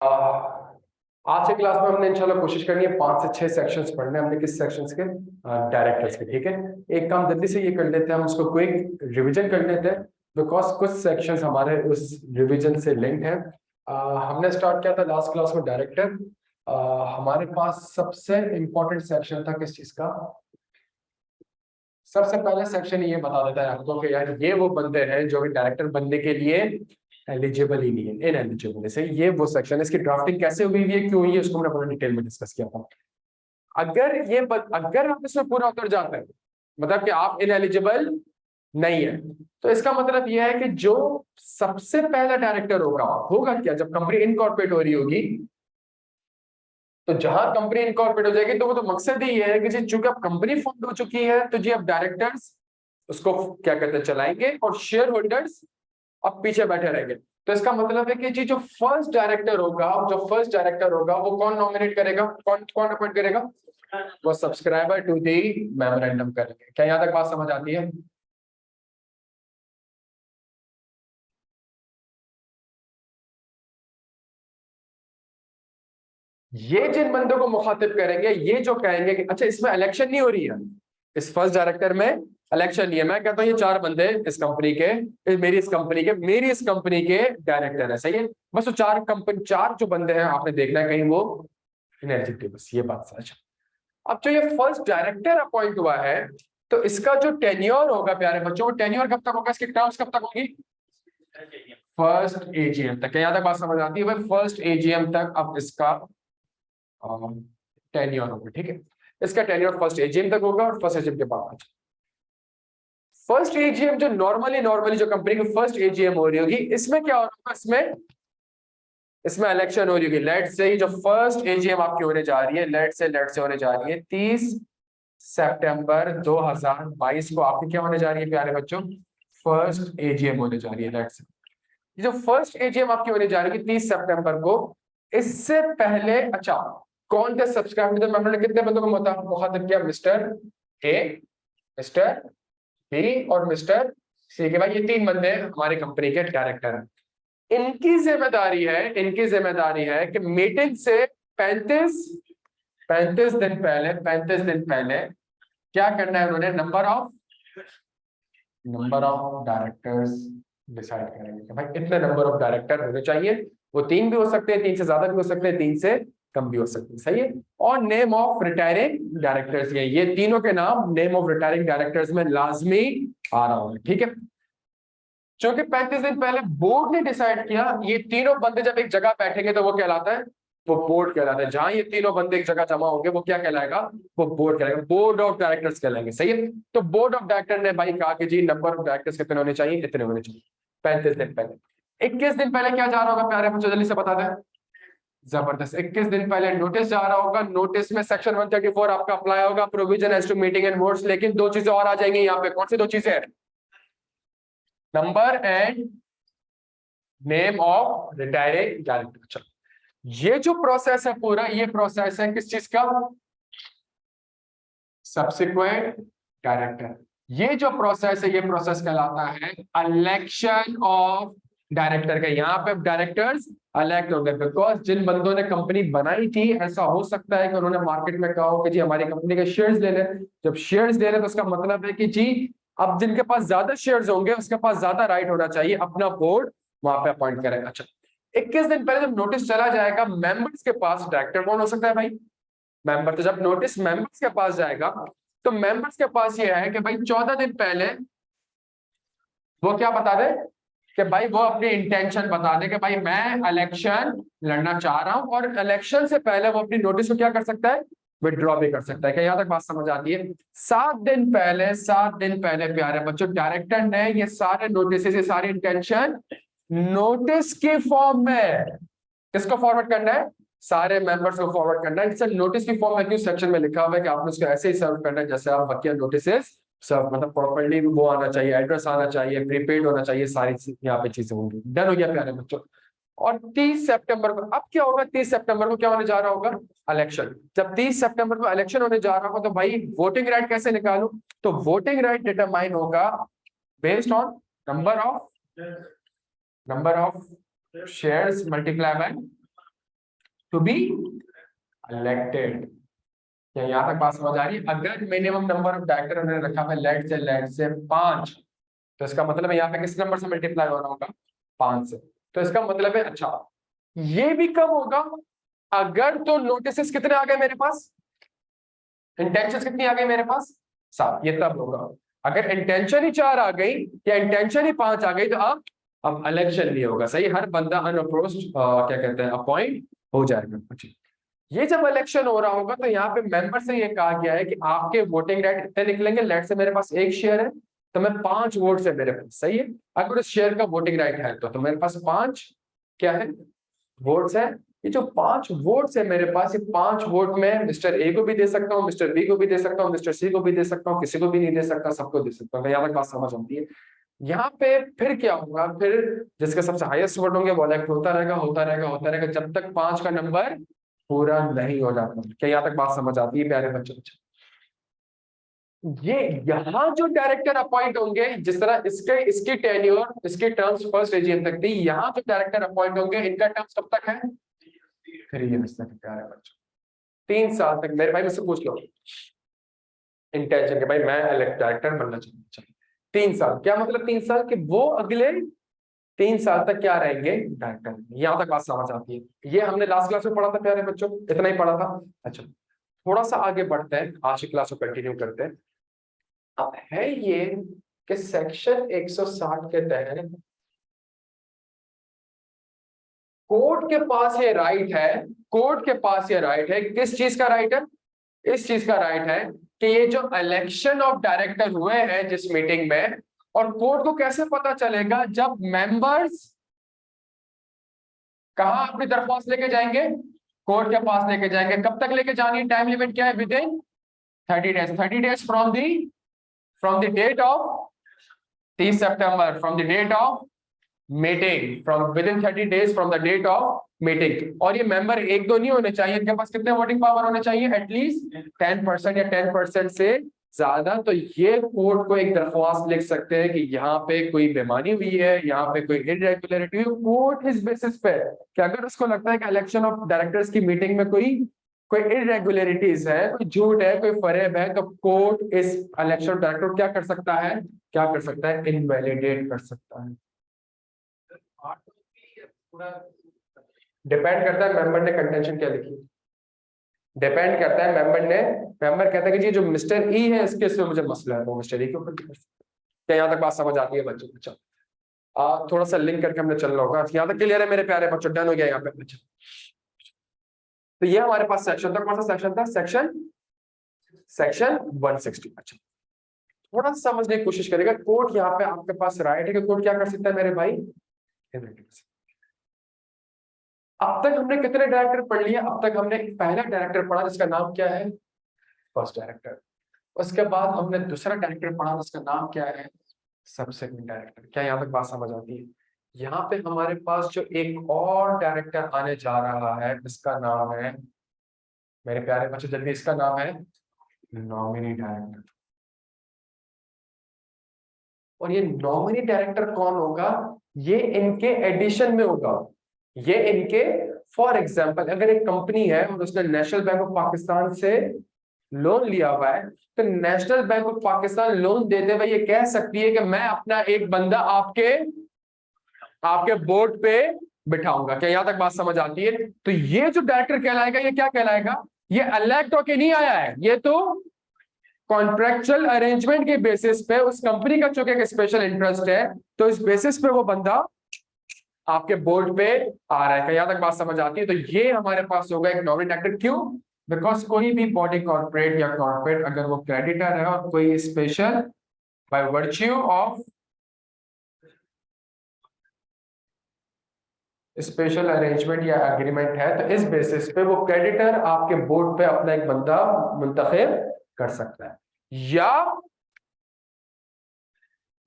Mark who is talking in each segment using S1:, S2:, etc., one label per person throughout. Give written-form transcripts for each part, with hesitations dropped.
S1: आज के क्लास में हमने इंशाल्लाह कोशिश करनी है 5 से 6 सेक्शंस पढ़ने। हमने किस सेक्शंस के? डायरेक्टर्स के। ठीक है, एक काम जल्दी से ये कर लेते हैं, हम उसको क्विक रिवीजन कर लेते हैं बिकॉज कुछ सेक्शंस हमारे उस रिवीजन से लिंक है। हमने स्टार्ट किया था लास्ट क्लास में डायरेक्टर। हमारे पास सबसे इंपॉर्टेंट सेक्शन था किस चीज का? सबसे पहले सेक्शन ये बता देता है आपको कि यार ये वो बंदे हैं जो डायरेक्टर बनने के लिए एलिजिबल ही नहीं है, इन एलिजिबल से। ये वो सेक्शन है, इसकी ड्राफ्टिंग कैसे हुई है, क्यों हुई है, उसको हमने पूरा डिटेल में डिस्कस किया था। अगर आप इसमें पूरा उतर जाते हैं, मतलब कि आप इन एलिजिबल नहीं है, तो इसका मतलब यह है कि जो सबसे पहला डायरेक्टर होगा क्या, जब कंपनी इनकॉर्पोरेट हो रही होगी, तो जहां कंपनी इनकॉर्पोरेट हो जाएगी तो वो तो मकसद ही ये है कि जी चूंकि अब कंपनी फॉर्म हो चुकी है तो जी अब डायरेक्टर्स उसको क्या कहते हैं चलाएंगे और शेयर होल्डर्स अब पीछे बैठे रहेंगे। तो इसका मतलब है कि जी जो फर्स्ट डायरेक्टर होगा वो कौन नॉमिनेट करेगा, कौन कौन अपॉइंट करेगा? वो सब्सक्राइबर टू दी मेमोरेंडम करेंगे। क्या यहां तक बात समझ आती है? ये जिन बंदों को मुखातिब करेंगे, ये जो कहेंगे कि अच्छा इसमें इलेक्शन नहीं हो रही है, इस फर्स्ट डायरेक्टर में इलेक्शन नहीं है, मैं कहता हूं ये 4 बंदे इस कंपनी के, मेरी इस कंपनी के डायरेक्टर है, सही है। बस वो 4 जो बंदे हैं आपने देखना है कहीं वो इनएलिजिबल, बस ये बात सच है। अब जो ये फर्स्ट डायरेक्टर अपॉइंट हुआ है तो इसका जो टेन्योर होगा प्यारे बच्चों, टेन्योर कब तक होगा, इसकी टर्म्स कब तक होगी? फर्स्ट एजीएम तक। क्या यहां तक बात समझ आती है भाई? फर्स्ट एजीएम तक अब इसका टेन्योर होगा। ठीक है, इसका टेन्योर फर्स्ट एजीएम तक होगा और फर्स्ट एजीएम के बाद फर्स्ट एजीएम जो नॉर्मली जो कंपनी की फर्स्ट एजीएम हो रही होगी, इसमें क्या हो रहा होगा? इसमें इलेक्शन हो रही होगी। लेट से ही जो फर्स्ट एजीएम आपकी होने जा रही है, लेट से होने जा रही है 30 सितंबर 2022 को आपकी क्या होने जा रही है प्यारे बच्चों? फर्स्ट एजीएम होने जा रही है। लेट से जो फर्स्ट एजीएम आपकी होने जा रही है 30 सितंबर को, इससे पहले अच्छा कौन थे सब्सक्राइबर? हमने कितने बंदों को मुखातिब किया? मिस्टर ए, मिस्टर बी और मिस्टर सी के। भाई ये 3 बंदे हमारी कंपनी के डायरेक्टर हैं। इनकी जिम्मेदारी है कि मीटिंग से 35 दिन पहले क्या करना है? उन्होंने नंबर ऑफ डायरेक्टर्स डिसाइड करेंगे कि भाई इतने नंबर ऑफ डायरेक्टर होने चाहिए। वो 3 भी हो सकते हैं, 3 से ज्यादा भी हो सकते हैं, 3 से कम भी हो सकते हैं, सही है। और नेम ऑफ रिटायरिंग डायरेक्टर्स, ये तीनों के नाम नेम ऑफ रिटायरिंग डायरेक्टर्स में लाजमी आ रहा होगा। ठीक है, क्योंकि 35 दिन पहले बोर्ड ने डिसाइड किया, ये तीनों बंदे जब एक जगह बैठेंगे तो वो कहलाता है, वो बोर्ड कहलाता है। जहां ये तीनों बंदे एक जगह जमा होंगे वो क्या कहलाएगा? वो बोर्ड कहलाएगा, बोर्ड ऑफ डायरेक्टर्स कहलाएंगे, सही है। तो बोर्ड ऑफ डायरेक्टर ने भाई कहा कि जी नंबर ऑफ डायरेक्टर्स कितने होने चाहिए? इतने होने चाहिए। 35 दिन पहले। 21 दिन पहले क्या जा रहा होगा प्यारे बच्चों, जल्दी से बता दें। जबरदस्त, 21 दिन पहले नोटिस जा रहा होगा। नोटिस में सेक्शन 134 आपका अप्लाई होगा, provision as to meeting and votes. लेकिन 2 चीजें और आ जाएंगी यहाँ पे। कौन सी 2 चीजें? Number and name of retiring director. ये जो प्रोसेस है पूरा, ये प्रोसेस है किस चीज का? Subsequent director. ये जो प्रोसेस है, ये प्रोसेस कहलाता है इलेक्शन ऑफ डायरेक्टर का। यहाँ पे डायरेक्टर्स इलेक्ट होंगे बिकॉज जिन बंदों ने कंपनी बनाई थी, ऐसा हो सकता है कि उन्होंने मार्केट में कहा हो कि जी हमारी कंपनी के शेयर्स ले लें। जब शेयर्स ले लें तो उसका मतलब है कि जी अब जिनके पास ज्यादा शेयर्स होंगे उसके पास ज्यादा राइट होना चाहिए, अपना बोर्ड वहां पे अपॉइंट करेगा। अच्छा, 21 दिन पहले जब नोटिस चला जाएगा मेंबर्स के पास, डायरेक्टर कौन हो सकता है भाई? मेंबर। तो जब नोटिस मेंबर्स के पास जाएगा तो मेंबर्स के पास ये है कि भाई 14 दिन पहले वो क्या बता दे कि भाई वो अपनी इंटेंशन बता दे कि भाई मैं इलेक्शन लड़ना चाह रहा हूं, और इलेक्शन से पहले वो अपनी नोटिस को क्या कर सकता है? विड्रॉ भी कर सकता है। क्या यहां तक बात समझ आती है? 7 दिन पहले प्यारे बच्चों डायरेक्टर ने ये सारे नोटिस, ये सारी इंटेंशन नोटिस के फॉर्म में किसको फॉरवर्ड करना है? सारे मेंबर्स को फॉरवर्ड करना है। सर नोटिस की फॉर्म में क्यों सेक्शन में लिखा हुआ है कि आपने उसको ऐसे ही सर्व करना है जैसे आप बकिया नोटिसेस सर्व, मतलब प्रॉपर्ली वो आना चाहिए, एड्रेस आना चाहिए, प्रीपेड होना चाहिए, सारी यहाँ पे चीजें होंगी। डन हो गया प्यारे बच्चों। और 30 सितंबर को अब क्या होगा? 30 सितंबर को क्या होने जा रहा होगा? इलेक्शन। जब 30 सितंबर को इलेक्शन होने जा रहा होगा तो भाई वोटिंग राइट कैसे निकालू? तो वोटिंग राइट डिटरमाइन होगा based on number of shares multiply by to be elected. क्या यहाँ तक बात समझ आ रही है? अगर मिनिमम नंबर ऑफ डायरेक्टर उन्होंने रखा है लेट से 5, तो इसका मतलब है यहाँ पे किस नंबर से मल्टीप्लाई हो रहा होगा? 5 से। तो इसका मतलब है अच्छा ये भी कम होगा अगर तो नोटिस कितने आ गए मेरे पास, इंटेंशन कितनी आ गई मेरे पास? 7। ये तब होगा अगर इंटेंशन ही 4 आ गई या इंटेंशन ही 5 आ गई, तो अब इलेक्शन नहीं होगा। सही, हर बंदा अनअप्रोच्ड क्या कहते हैं अपॉइंट हो जाएगा। अच्छा, ये जब इलेक्शन हो रहा होगा तो यहाँ पे मेंबर से ये कहा गया है कि आपके वोटिंग राइट इतने निकलेंगे। लेट से मेरे पास 1 शेयर है तो मैं 5 वोट से मेरे पास, सही है, अगर उस शेयर का वोटिंग राइट है तो मेरे पास 5 क्या है वोट्स है। ये जो 5 वोट्स है मेरे पास, ये 5 वोट में मिस्टर ए को भी दे सकता हूँ, मिस्टर बी को भी दे सकता हूँ, मिस्टर सी को भी दे सकता हूँ, किसी को भी नहीं दे सकता, सबको दे सकता हूँ। यहाँ तक बात समझ आती है? यहाँ पे फिर क्या होगा, फिर जिसके सबसे हाईएस्ट वोट होंगे वो इलेक्ट होता रहेगा, होता रहेगा, होता रहेगा, जब तक 5 का नंबर पूरा नहीं हो जाता। क्या यहाँ तक बात समझ आती है प्यारे बच्चों? ये यहाँ जो डायरेक्टर अपॉइंट होंगे, जिस तरह इसकी टेन्योर, इसकी टर्म्स फर्स्ट एजीएम तक थी, यहाँ जो डायरेक्टर अपॉइंट होंगे इनका टर्म्स कब तक है? 3 इयर्स तक। प्यारे बच्चों 3 साल तक। मेरे भाई मुझसे पूछ लो इंटेंशन के, भाई मैं डायरेक्टर बनना चाहता हूँ, 3 साल। क्या मतलब 3 साल? कि वो अगले 3 साल तक क्या रहेंगे? डायरेक्टर। यहाँ तक बात समझ आती है? ये हमने लास्ट क्लास में पढ़ा था प्यारे बच्चों, इतना ही पढ़ा था। अच्छा, थोड़ा सा आगे बढ़ते हैं, आज की क्लास को कंटिन्यू करते हैं। अब है ये कि सेक्शन 160 के तहत कोर्ट के पास ये राइट है, कोर्ट के पास ये राइट है, किस चीज का राइट है? इस चीज का राइट है कि ये जो इलेक्शन ऑफ डायरेक्टर हुए हैं जिस मीटिंग में, और कोर्ट को कैसे पता चलेगा? जब मेंबर्स कहां अपनी दरख्वास्त लेके जाएंगे? कोर्ट के पास लेके जाएंगे। कब तक लेके जानी है? टाइम लिमिट क्या है? Within 30 days. 30 days from the date of 30 September, from the date of meeting, from within 30 days from the date of meeting. और ये मेंबर एक दो नहीं होने चाहिए, इनके पास कितने वोटिंग पावर होने चाहिए? एटलीस्ट 10% या 10% से ज्यादा। तो ये कोर्ट को एक दरख्वास्त लिख सकते हैं कि यहाँ पे कोई बेईमानी हुई है, यहाँ पे कोई इरेगुलरिटी हुई। कोर्ट इस बेसिस पे कि अगर उसको लगता है कि इलेक्शन ऑफ डायरेक्टर्स की मीटिंग में कोई इरेगुलरिटीज है, कोई झूठ है, कोई फरेब है, तो कोर्ट इस इलेक्शन डायरेक्टर क्या कर सकता है? क्या कर सकता है? इनवैलिडेट कर सकता है। डिपेंड करता है मेंबर ने कंटेंशन क्या लिखी, डिपेंड करता है मेंबर कहता है कि जी जो मिस्टर ई है इसके से मुझे मसला है, वो मिस्टर ई के ऊपर कर सकते हैं। क्या यहाँ तक बात समझ आती है बच्चों? अच्छा, थोड़ा सा लिंक करके हमने चलना होगा। यहाँ तक क्लियर है मेरे प्यारे बच्चों? डन हो गया यहाँ पे? अच्छा, तो ये हमारे पास सेक्शन था। कौन सा सेक्शन था? सेक्शन 160। अच्छा, थोड़ा सा समझने की कोशिश करेगा। कोर्ट यहाँ पे आपके पास राइट है कि कोर्ट क्या कर सकता है मेरे भाई? अब तक हमने कितने डायरेक्टर पढ़ लिए? अब तक हमने पहला डायरेक्टर पढ़ा जिसका नाम क्या है? First director. उसके बाद हमने दूसरा डायरेक्टर पढ़ा जिसका नाम क्या है? Subsequent director. क्या यहाँ तक बात समझ आती है? यहाँ पे हमारे पास जो एक और डायरेक्टर आने जा रहा है, इसका नाम है मेरे प्यारे बच्चों, जल्दी, इसका नाम है नॉमिनी डायरेक्टर। और ये नॉमिनी डायरेक्टर कौन होगा? ये इनके एडिशन में होगा। ये इनके, फॉर एग्जांपल अगर एक कंपनी है और उसने नेशनल बैंक ऑफ पाकिस्तान से लोन लिया हुआ है, तो national bank of Pakistan loan देते हुए ये कह सकती है कि मैं अपना एक बंदा आपके बोर्ड पे बिठाऊंगा। क्या यहाँ तक बात समझ आती है? तो ये जो डायरेक्टर कहलाएगा, ये क्या कहलाएगा? ये इलेक्ट होके नहीं आया है, ये तो कॉन्ट्रेक्चुअल अरेंजमेंट के बेसिस पे उस कंपनी का चूंकि एक स्पेशल इंटरेस्ट है, तो इस बेसिस पे वो बंदा आपके बोर्ड पे आ रहा है। यहाँ तक बात समझ आती है? तो ये हमारे पास होगा एक नॉमिनी डायरेक्टर। क्यों? बिकॉज कोई भी बॉडी कॉर्पोरेट या कॉर्पोरेट अगर वो क्रेडिटर है और कोई special by virtue of special arrangement या एग्रीमेंट है, तो इस बेसिस पे वो क्रेडिटर आपके बोर्ड पे अपना एक बंदा मुंतखब कर सकता है। या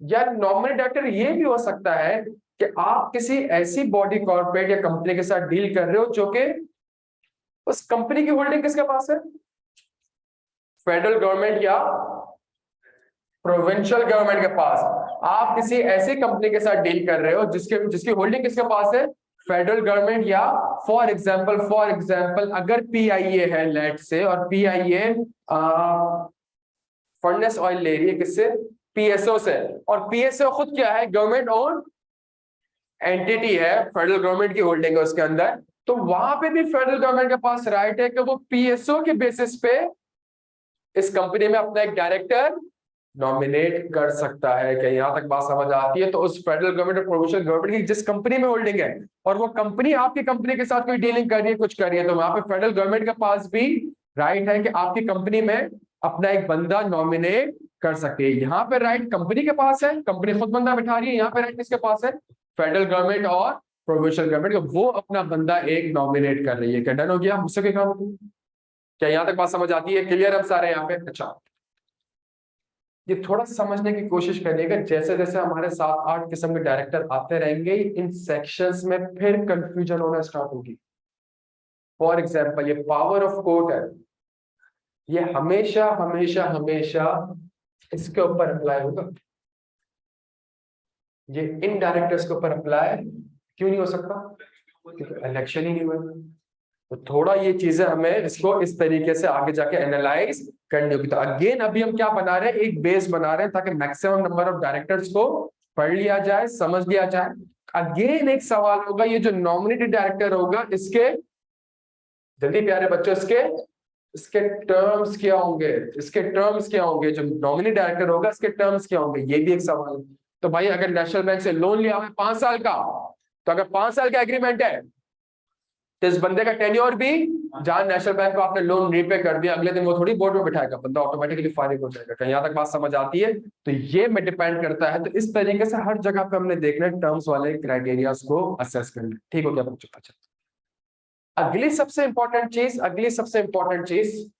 S1: नॉमिनी डायरेक्टर ये भी हो सकता है कि आप किसी ऐसी बॉडी कॉर्पोरेट या कंपनी के साथ डील कर रहे हो जो कि उस कंपनी की होल्डिंग किसके पास है? फेडरल गवर्नमेंट या प्रोविंशियल गवर्नमेंट के पास। आप किसी ऐसी कंपनी के साथ डील कर रहे हो जिसकी होल्डिंग किसके पास है? फेडरल गवर्नमेंट या फॉर एग्जाम्पल अगर पीआईए है लेट से, और पीआईए फर्नेस ऑयल ले रही है किससे, पीएसओ से, और पीएसओ खुद क्या है, गवर्नमेंट ओन एंटिटी है, फेडरल गवर्नमेंट की होल्डिंग है उसके अंदर, तो वहां पे भी फेडरल गवर्नमेंट के पास राइट है कि वो पीएसओ के बेसिस पे इस कंपनी में अपना एक डायरेक्टर नॉमिनेट कर सकता है। क्या यहां तक बात समझ आती है? तो उस फेडरल गवर्नमेंट और प्रोविंशियल गवर्नमेंट की जिस कंपनी में होल्डिंग है, और वो कंपनी आपकी कंपनी के साथ कोई डीलिंग कर रही है, कुछ कर रही है, तो वहां पे फेडरल गवर्नमेंट के पास भी राइट है कि आपकी कंपनी में अपना एक बंदा नॉमिनेट कर सकती है। यहाँ पे राइट कंपनी के पास है, कंपनी खुद बंदा बिठा रही है, यहाँ पे राइट किसके पास है, फेडरल गवर्नमेंट और प्रोविंशियल गवर्नमेंट, वो अपना बंदा एक नॉमिनेट कर रही है। क्या डन हो गया? मुझसे क्या काम होती है? क्या यहाँ तक बात समझ आती है? क्लियर हम सारे यहाँ पे? अच्छा, ये थोड़ा समझने की कोशिश करिएगा, जैसे जैसे हमारे 7-8 किस्म के डायरेक्टर आते रहेंगे, इन सेक्शंस में फिर कंफ्यूजन होना स्टार्ट होगी। फॉर एग्जाम्पल ये पावर ऑफ कोर्ट है, ये हमेशा हमेशा हमेशा इसके ऊपर अप्लाई होगा, ये इन डायरेक्टर्स के ऊपर अप्लाई क्यों नहीं हो सकता? क्योंकि इलेक्शन ही नहीं हुआ। तो थोड़ा ये चीजें हमें इसको इस तरीके से आगे जाके एनालाइज करनी होगी। तो अगेन अभी हम क्या बना रहे हैं, एक बेस बना रहे हैं ताकि मैक्सिमम नंबर ऑफ डायरेक्टर्स को पढ़ लिया जाए, समझ लिया जाए। अगेन एक सवाल होगा, ये जो नॉमिनेटेड डायरेक्टर होगा, इसके जल्दी प्यारे बच्चों, इसके टर्म्स क्या होंगे, इसके टर्म्स क्या होंगे, जो नॉमिनेटेड डायरेक्टर होगा इसके टर्म्स क्या होंगे, ये भी एक सवाल है। तो भाई अगर नेशनल बैंक से लोन लिया हुआ है 5 साल का, तो अगर 5 साल का एग्रीमेंट है, तो इस बंदे का टेन्योर भी, जहां नेशनल बैंक को आपने लोन रीपे कर दिया, अगले दिन वो थोड़ी बोर्ड में बिठाएगा, बंदा ऑटोमेटिकली फारिग हो जाएगा। कहीं यहां तक बात समझ आती है? तो ये में डिपेंड करता है। तो इस तरीके से हर जगह पे हमने देखना है, टर्म्स वाले क्राइटेरियाज को असेस करना। ठीक हो गया बच्चों? अच्छा, अगली सबसे इंपॉर्टेंट चीज,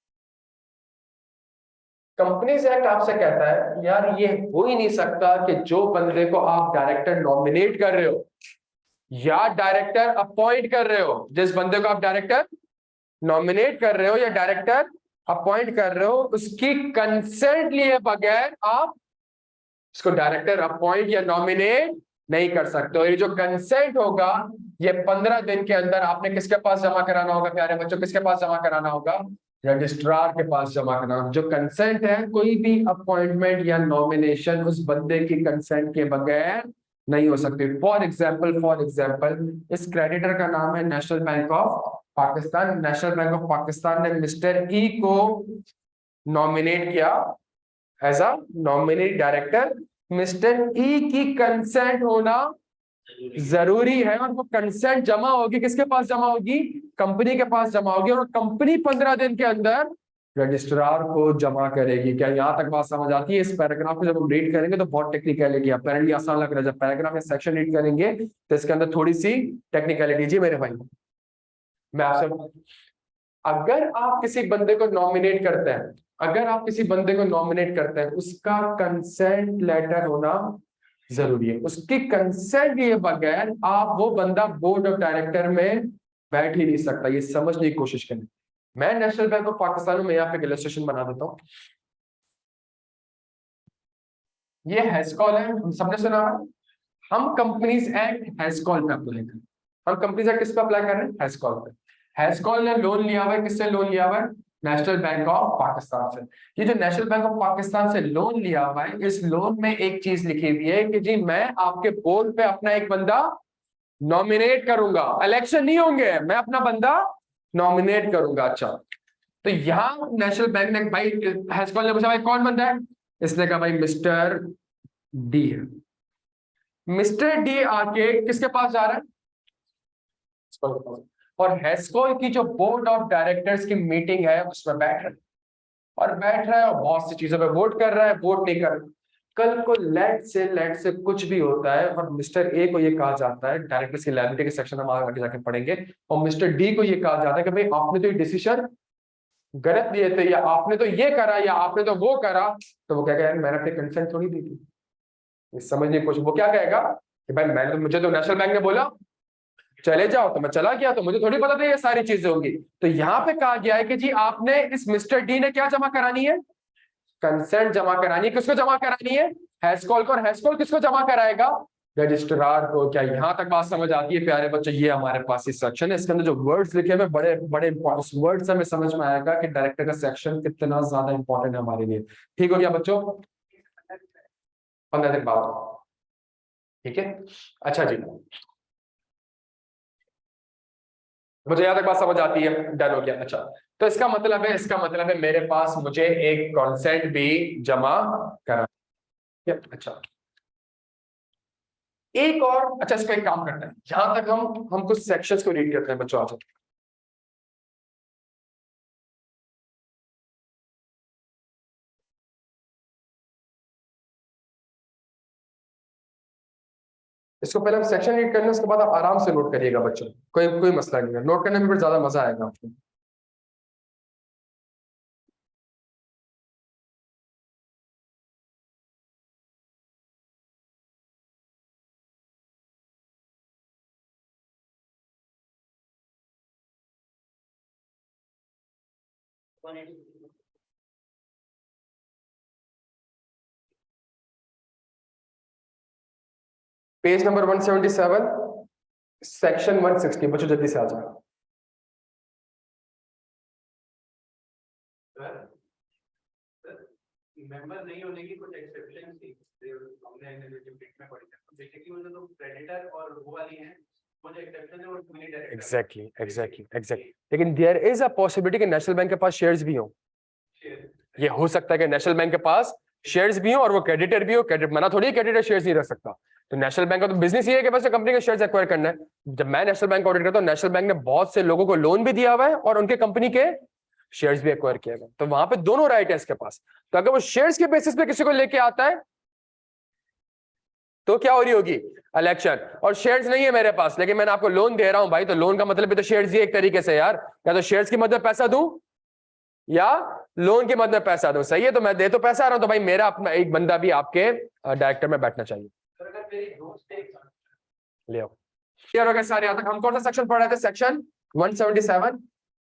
S1: कंपनीज एक्ट आपसे कहता है यार ये हो ही नहीं सकता कि जो बंदे को आप डायरेक्टर नॉमिनेट कर रहे हो या डायरेक्टर अपॉइंट कर रहे हो, जिस बंदे को आप डायरेक्टर नॉमिनेट कर रहे हो या डायरेक्टर अपॉइंट कर रहे हो, उसकी कंसेंट लिए बगैर आप इसको डायरेक्टर अपॉइंट या नॉमिनेट नहीं कर सकते हो। ये जो कंसेंट होगा, ये 15 दिन के अंदर आपने किसके पास जमा कराना होगा प्यारे बच्चों? किसके पास जमा कराना होगा? रजिस्ट्रार के पास जमा कराना होगा। जो कंसेंट है, कोई भी अपॉइंटमेंट या नॉमिनेशन उस बंदे की कंसेंट के बगैर नहीं हो सकती। फॉर एग्जाम्पल इस क्रेडिटर का नाम है national bank of Pakistan. National bank of Pakistan ने मिस्टर ई को नॉमिनेट किया as a nominate director. Mister E की कंसेंट होना जरूरी है, और वो कंसेंट जमा होगी किसके पास? जमा होगी कंपनी के पास जमा होगी, और कंपनी 15 दिन के अंदर रजिस्ट्रार को जमा करेगी। क्या यहां तक बात समझ आती है? इस पैराग्राफ को जब हम रीड करेंगे तो बहुत टेक्निकलिटी, अपेरेंटली आसान लग रहा है, जब पैराग्राफ या सेक्शन रीड करेंगे तो इसके अंदर थोड़ी सी टेक्निकलिटी। जी मेरे भाई, मैं आपसे, अगर आप किसी बंदे को नॉमिनेट करते हैं, उसका कंसेंट लेटर होना जरूरी है। उसकी कंसेंट के बगैर आप वो बंदा बोर्ड ऑफ डायरेक्टर में बैठ ही नहीं सकता। ये समझने की कोशिश करें। मैं नेशनल बैंक ऑफ पाकिस्तान में यहाँ पे इलस्ट्रेशन बना देता हूँ। ये हैस्कॉल है, हम सबने सुना है। हम कंपनीज एक्ट हैस्कॉल पे अप्लाई करें। हम कंपनीज एक्ट किस पे अप्लाई कर रहे हैं? हैस्कॉल पे। हैस्कॉल ने लोन लिया हुआ है, किससे लोन लिया हुआ है? नेशनल बैंक ऑफ पाकिस्तान से। ये जो नेशनल बैंक ऑफ पाकिस्तान से लोन लिया हुआ है, इस लोन में एक चीज लिखी हुई है कि जी मैं आपके बोर्ड पे अपना एक बंदा नॉमिनेट करूंगा, इलेक्शन नहीं होंगे, मैं अपना बंदा नॉमिनेट करूंगा। अच्छा, तो यहाँ नेशनल बैंक ने भाई, हैस्कॉल ने पूछा भाई कौन बंदा है? इसने कहा भाई मिस्टर डी है। मिस्टर डी आके किसके पास जा रहा है? और हैस्कॉल की जो बोर्ड ऑफ डायरेक्टर्स की मीटिंग है उसमें बैठ रहा है और बहुत सी चीजों पे वोट कर रहा है, वोट नहीं कर रहा। कल को लेट से कुछ भी होता है और मिस्टर ए को ये कहा जाता है, डायरेक्टर्स की लायबिलिटी के सेक्शन हम आगे जाके पढ़ेंगे, और मिस्टर डी को ये कहा जाता है कि भाई आपने तो ये डिसीजन गलत लिए थे, या आपने तो ये करा या आपने तो वो करा। तो वो क्या कहेगा? मैंने अपनी कंसेंट थोड़ी दी थी। समझने की कोशिश, वो क्या कहेगा कि भाई मैंने तो, मुझे तो नेशनल बैंक ने बोला चले जाओ तो मैं चला गया, तो मुझे थोड़ी पता था ये सारी चीजें होंगी। तो यहाँ पे कहा गया है कि जी आपने, इस मिस्टर डी ने क्या जमा करानी है? कंसेंट जमा करानी है। किसको जमा करानी है? हैस्कॉल को। और हैस्कॉल किसको जमा कराएगा? रजिस्ट्रार को। क्या यहाँ तक बात समझ आती है प्यारे बच्चों? ये हमारे पास इस सेक्शन है, इसके अंदर जो वर्ड्स लिखे हुए बड़े बड़े उस वर्ड से हमें समझ में आएगा कि डायरेक्टर का सेक्शन कितना ज्यादा इंपॉर्टेंट है हमारे लिए। ठीक हो गया बच्चों? 15 दिन बाद, ठीक है। अच्छा जी, मुझे यहाँ तक बात समझ आती है, डन हो गया। अच्छा, तो इसका मतलब है मेरे पास मुझे एक कॉन्सेंट भी जमा करा। अच्छा, एक और, अच्छा इसका एक काम करते हैं, यहां तक हम कुछ सेक्शंस को रीड करते हैं बच्चों। आज इसको पहले हम सेक्शन रीड करने, उसके बाद आप आराम से नोट करिएगा बच्चों, कोई कोई मसला नहीं है, नोट करने में फिर ज्यादा मजा आएगा आपको। पेज नंबर 177, सेक्शन 160, बच्चों जल्दी से आ जाए।
S2: मेंबर नहीं होने की कुछ एक्सेप्शन थी, हमने में पढ़ी थी, तो बेसिकली मुझे तो क्रेडिटर और वो वाली हैं, मुझे एक्सेप्शन है और मिनी डायरेक्टर।
S1: एग्जैक्टली, लेकिन देयर इज अ पॉसिबिलिटी कि नेशनल बैंक के पास शेयर्स भी हो। ये हो सकता है कि नेशनल बैंक के पास शेयर्स भी हो और वो क्रेडिटर भी हो। क्रेडिट मना थोड़ी क्रेडिटर शेयर्स नहीं रख सकता। तो नेशनल बैंक का तो बिजनेस ये है कि बस कंपनी के शेयर्स एक्वायर करना है। जब मैं नेशनल बैंक ऑडिट करता हूँ, नेशनल बैंक ने बहुत से लोगों को लोन भी दिया हुआ है और उनके कंपनी के शेयर्स भी एक्वायर किया गया, तो वहां पे दोनों राइट है इसके पास। तो अगर वो शेयर्स के बेसिस पे किसी को लेके आता है तो क्या हो रही होगी? इलेक्शन। और शेयर्स नहीं है मेरे पास, लेकिन मैंने आपको लोन दे रहा हूं भाई, तो लोन का मतलब भी तो शेयर्स ही एक तरीके से यार, या तो शेयर्स की मदद में पैसा दूं या लोन की मदद में पैसा दूं। सही है, तो मैं दे तो पैसा आ रहा हूं, तो भाई मेरा अपना एक बंदा भी आपके डायरेक्टर में बैठना चाहिए। ले आओ। क्लियर हो गया सारे? यहाँ तक हम कौन सा सेक्शन पढ़ रहे थे? Section 177,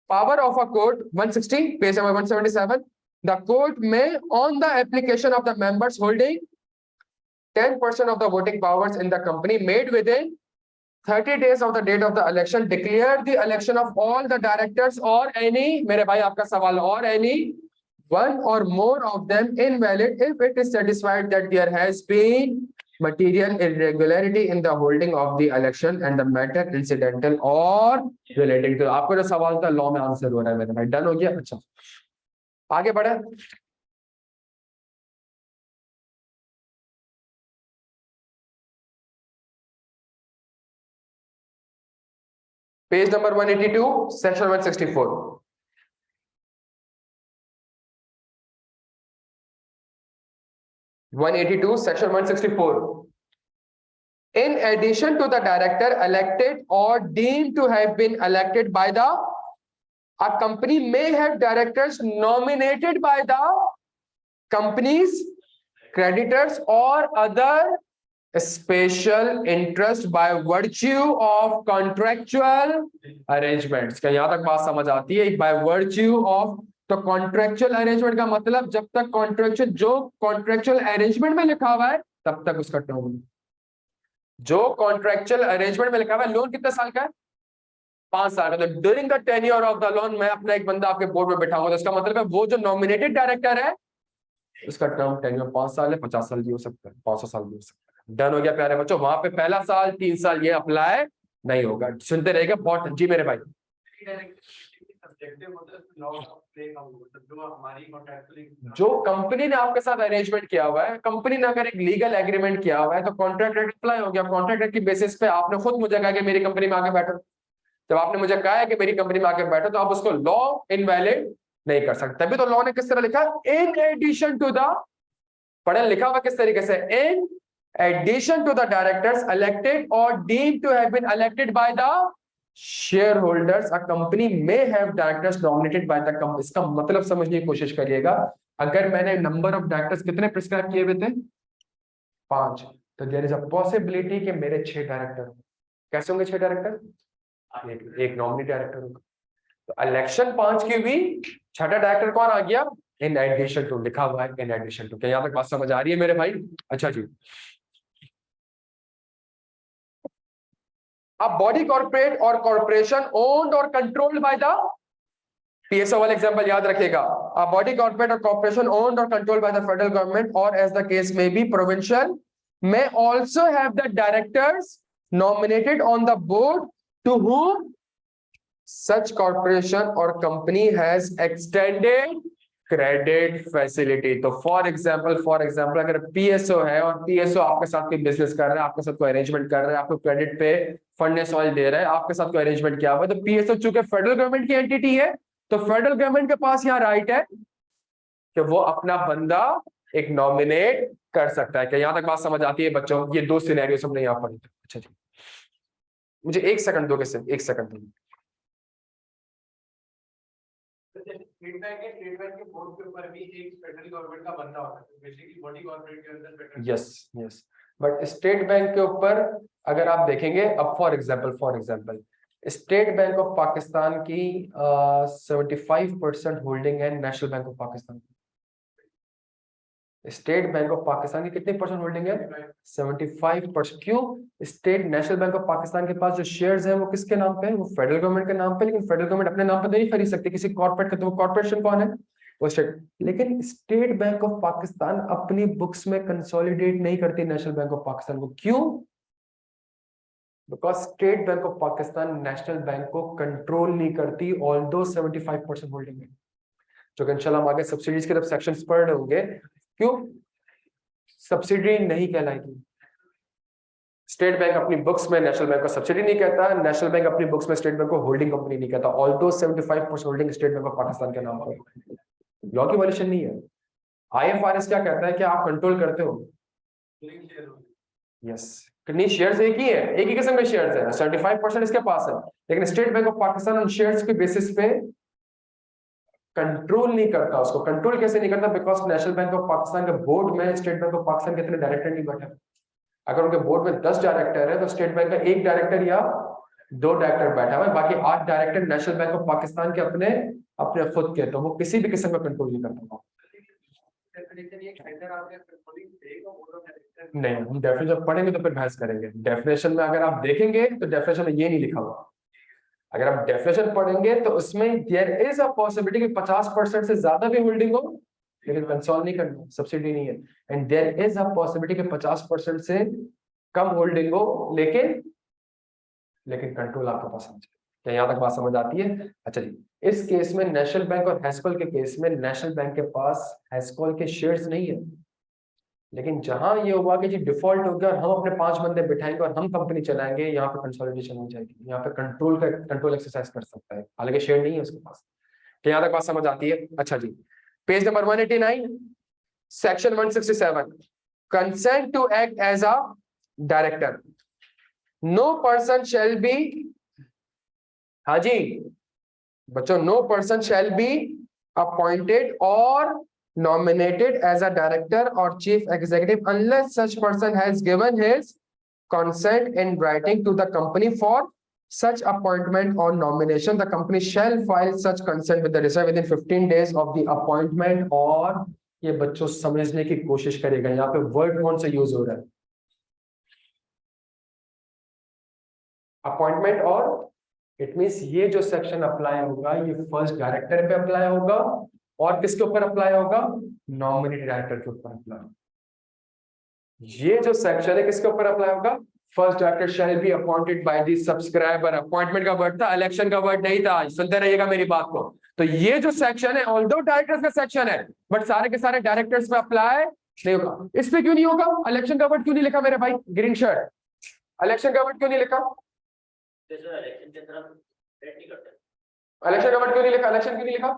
S1: power of a court. 160, page number 177, the court may on the application of the members holding 10% of the voting powers in the company made within 30 days of the date of the election declare the election of all the directors or any, मेरे भाई आपका सवाल, or any one or more of them invalid if it is satisfied that there has been material irregularity in the holding of the election and the matter incidental or relating to। आपको जो सवाल था law में answer हो रहा है मेरे भाई, डन हो गया। अच्छा, आगे बढ़े। Page number 182, section 164। section 164, in addition to the director elected or deemed to have been elected by the, a company may have directors nominated by the company's creditors or other special interest by virtue of contractual arrangements। क्या यहाँ तक बात समझ आती है? by virtue of, तो contractual arrangement का मतलब जब तक कॉन्ट्रेक्चुअल, जो कॉन्ट्रेक्चुअल अरेंजमेंट में लिखा हुआ है तब तक उसका टर्म। जो कॉन्ट्रेक्चुअल अरेंजमेंट में लिखा हुआ है, लोन कितने साल का है? 5 साल का। तो during the tenure of the loan मैं अपना एक बंदा आपके बोर्ड में बैठाऊंगा, तो इसका मतलब है वो जो नॉमिनेटेड डायरेक्टर है उसका टर्म टेन्योर 5 साल है, 50 साल भी हो सकता है, 500 साल भी हो सकता है। डन हो गया प्यारे बच्चों? वहां पे पहला साल 3 साल ये अप्लाई नहीं होगा। सुनते रहेगा बहुत जी मेरे भाई। जो कंपनी ने आपके साथ अरेंजमेंट किया हुआ है, कंपनी ने अगर एक लीगल एग्रीमेंट किया हुआ है तो कॉन्ट्रैक्ट एक्ट अप्लाई हो गया। कॉन्ट्रैक्ट एक्ट की बेसिस पे आपने खुद मुझे कहा कि मेरी कंपनी में आके बैठो, जब आपने मुझे कहा है कि मेरी कंपनी में आके बैठो, तो आप उसको लॉ इनवैलिड नहीं कर सकते। तभी तो लॉ ने किस तरह लिखा? इन एडिशन टू द, पढ़े लिखा हुआ किस तरीके से? In addition to the directors elected or deemed to have been elected by the shareholders, a company may have directors nominated by the company। इसका मतलब समझने की कोशिश करिएगा। अगर मैंने नंबर ऑफ डायरेक्टर्स कितने प्रिस्क्राइब किए हुए थे? 5, तो देयर इज अ पॉसिबिलिटी कि मेरे 6 डायरेक्टर होंगे। कैसे होंगे 6 डायरेक्टर? एक नॉमिनी डायरेक्टर होगा। तो इलेक्शन 5 की हुई, छठा डायरेक्टर कौन आ गया? इन एडिशन टू, लिखा हुआ है इन एडिशन टू। क्या यहाँ तक बात समझ आ रही है मेरे भाई? अच्छा जी, A body corporate or corporation owned or controlled by the PSO वाला एग्जांपल याद रखिएगा. A body corporate or corporation owned or controlled by the federal government or as the case may be provincial may also have the directors nominated on the board to whom such corporation or company has extended credit facility. तो for example अगर PSO है और PSO आपके साथ कोई business कर रहा है, आपके साथ कोई अरेंजमेंट कर रहा है, आपको क्रेडिट पे फंडनेस ऑयल दे रहा है, आपके साथ कोई अरेंजमेंट किया हुआ है, तो PSO चूंकि फेडरल गवर्नमेंट की एंटिटी है, तो फेडरल गवर्नमेंट के पास यहाँ राइट है कि वो अपना बंदा एक नॉमिनेट कर सकता है. क्या यहाँ तक बात समझ आती है बच्चों? ये दो सिनेरियो हमने यहाँ पढ़ी. अच्छा जी, मुझे 1 सेकंड दोगे, सिर्फ 1 सेकंड दोगे.
S2: स्टेट बैंक के बोर्ड के ऊपर भी एक फेडरल गवर्नमेंट का बंदा होता है, बेसिकली बॉडी कॉर्पोरेट के अंदर federal.
S1: Yes, but state bank के ऊपर अगर आप देखेंगे, अब for example state bank of Pakistan की 75% होल्डिंग है national bank of Pakistan. State bank of Pakistan की कितनी परसेंट होल्डिंग है? 75%. क्यों? State national bank of Pakistan के पास जो शेयर्स हैं वो किसके नाम पे है? वो फेडरल गवर्नमेंट के नाम पे. लेकिन फेडरल गवर्नमेंट अपने नाम पे नहीं खरीद सकती किसी कॉर्पोरेट का. तो वो कॉर्पोरेशन कौन है? वो स्टेट. लेकिन स्टेट बैंक ऑफ पाकिस्तान अपनी बुक्स में कंसोलिडेट नहीं करती नेशनल बैंक ऑफ पाकिस्तान को. क्यों? Because state bank of Pakistan national bank को कंट्रोल नहीं करती, ऑल्दो 75% होल्डिंग है. जो कि इंशाल्लाह हम आगे सब्सिडीज के जब सेक्शंस पढ़ रहे होंगे, क्यों सब्सिडी नहीं कहलाएगी. स्टेट बैंक अपनी बुक्स में नेशनल बैंक को सब्सिडी नहीं कहता, नेशनल बैंक अपनी बुक्स में स्टेट बैंक को होल्डिंग कंपनी नहीं कहता, although 75% holding state bank of Pakistan के नाम पर. लॉ की वायलेशन नहीं है. IFRS क्या कहता है कि आप कंट्रोल करते हो. यस, कितनी शेयर्स एक ही है, एक ही किस्म के शेयर्स है, 75% इसके पास है. लेकिन स्टेट बैंक ऑफ पाकिस्तान उन शेयर्स के बेसिस पे कंट्रोल नहीं करता. उसको कंट्रोल कैसे नहीं करता? Because national bank of Pakistan के बोर्ड में स्टेट बैंक ऑफ पाकिस्तान के इतने डायरेक्टर नहीं बैठे. अगर उनके बोर्ड में 10 डायरेक्टर है तो स्टेट बैंक का 1 डायरेक्टर या 2 डायरेक्टर बैठा हुआ है, बाकी 8 director national bank of Pakistan के अपने खुद के. तो वो किसी भी किस्म का कंट्रोल नहीं करता. नहीं, हम डेफिनेशन जब पढ़ेंगे तो फिर बहस करेंगे. डेफिनेशन में अगर आप देखेंगे तो डेफिनेशन में ये नहीं लिखा हुआ. अगर आप डेफिनेशन पढ़ेंगे तो उसमें देयर इज अ पॉसिबिलिटी कि 50% से ज्यादा भी होल्डिंग हो, लेकिन कंसोल नहीं करना, सब्सिडी नहीं है. And there is a possibility कि 50% से कम होल्डिंग हो, लेकिन कंट्रोल आपके पास समझ. क्या यहाँ तक बात समझ आती है? अच्छा जी, इस केस में नेशनल बैंक और हैस्कॉल के केस में नेशनल बैंक के पास हैस्कॉल के शेयर्स नहीं है. लेकिन जहां ये हुआ कि जी डिफॉल्ट हो गया और हम अपने 5 बंदे बिठाएंगे और हम कंपनी चलाएंगे, यहाँ पे कंसोलिडेशन हो जाएगी. यहाँ पे कंट्रोल एक्सरसाइज कर सकता है, हालांकि शेयर नहीं है उसके पास. क्या यहाँ तक बात समझ आती है? अच्छा जी, page number 189, section 167, consent to act as a director. No person shall be, हाँ जी बच्चों, no person shall be appointed और nominated as a director or chief executive unless such person has given his consent in writing to the company for such appointment or nomination. The company shall file such consent with the registrar within 15 days of the appointment. और ये बच्चों समझने की कोशिश करेगा, यहाँ पे word कौन सा यूज हो रहा है? अपॉइंटमेंट. और इट मींस ये जो सेक्शन अप्लाई होगा ये फर्स्ट डायरेक्टर पे अप्लाई होगा और किसके ऊपर अप्लाई होगा? नॉमिनेटेड डायरेक्टर के ऊपर अप्लाई. ये जो सेक्शन है किसके ऊपर अप्लाई होगा? First director shall be appointed by the subscriber. Appointment का वर्ड था, इलेक्शन का वर्ड नहीं था. सुनते रहिएगा मेरी बात को. तो ये जो सेक्शन है ऑल्दो डायरेक्टर्स का सेक्शन है, बट सारे के सारे डायरेक्टर्स पे अप्लाई नहीं होगा. इस पे क्यों नहीं होगा? इलेक्शन का वर्ड क्यों नहीं लिखा मेरे भाई ग्रीन शर्ट? इलेक्शन का वर्ड क्यों नहीं लिखा? इलेक्शन का वर्ड क्यों नहीं लिखा? इलेक्शन क्यों नहीं लिखा?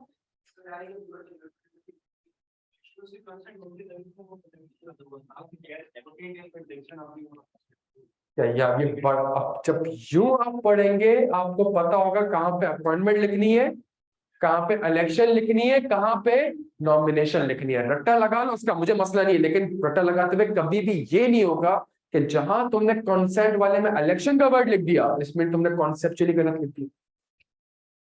S1: जब यूं आप पढ़ेंगे आपको पता होगा कहां पे अपॉइंटमेंट लिखनी है, कहां पे इलेक्शन लिखनी है, कहां पे नॉमिनेशन लिखनी है. रट्टा लगा लो, उसका मुझे मसला नहीं है, लेकिन रट्टा लगाते हुए कभी भी ये नहीं होगा कि जहां तुमने कॉन्सेंट वाले में इलेक्शन का वर्ड लिख दिया इसमें तुमने कॉन्सेप्चुअली गलत लिख दिया.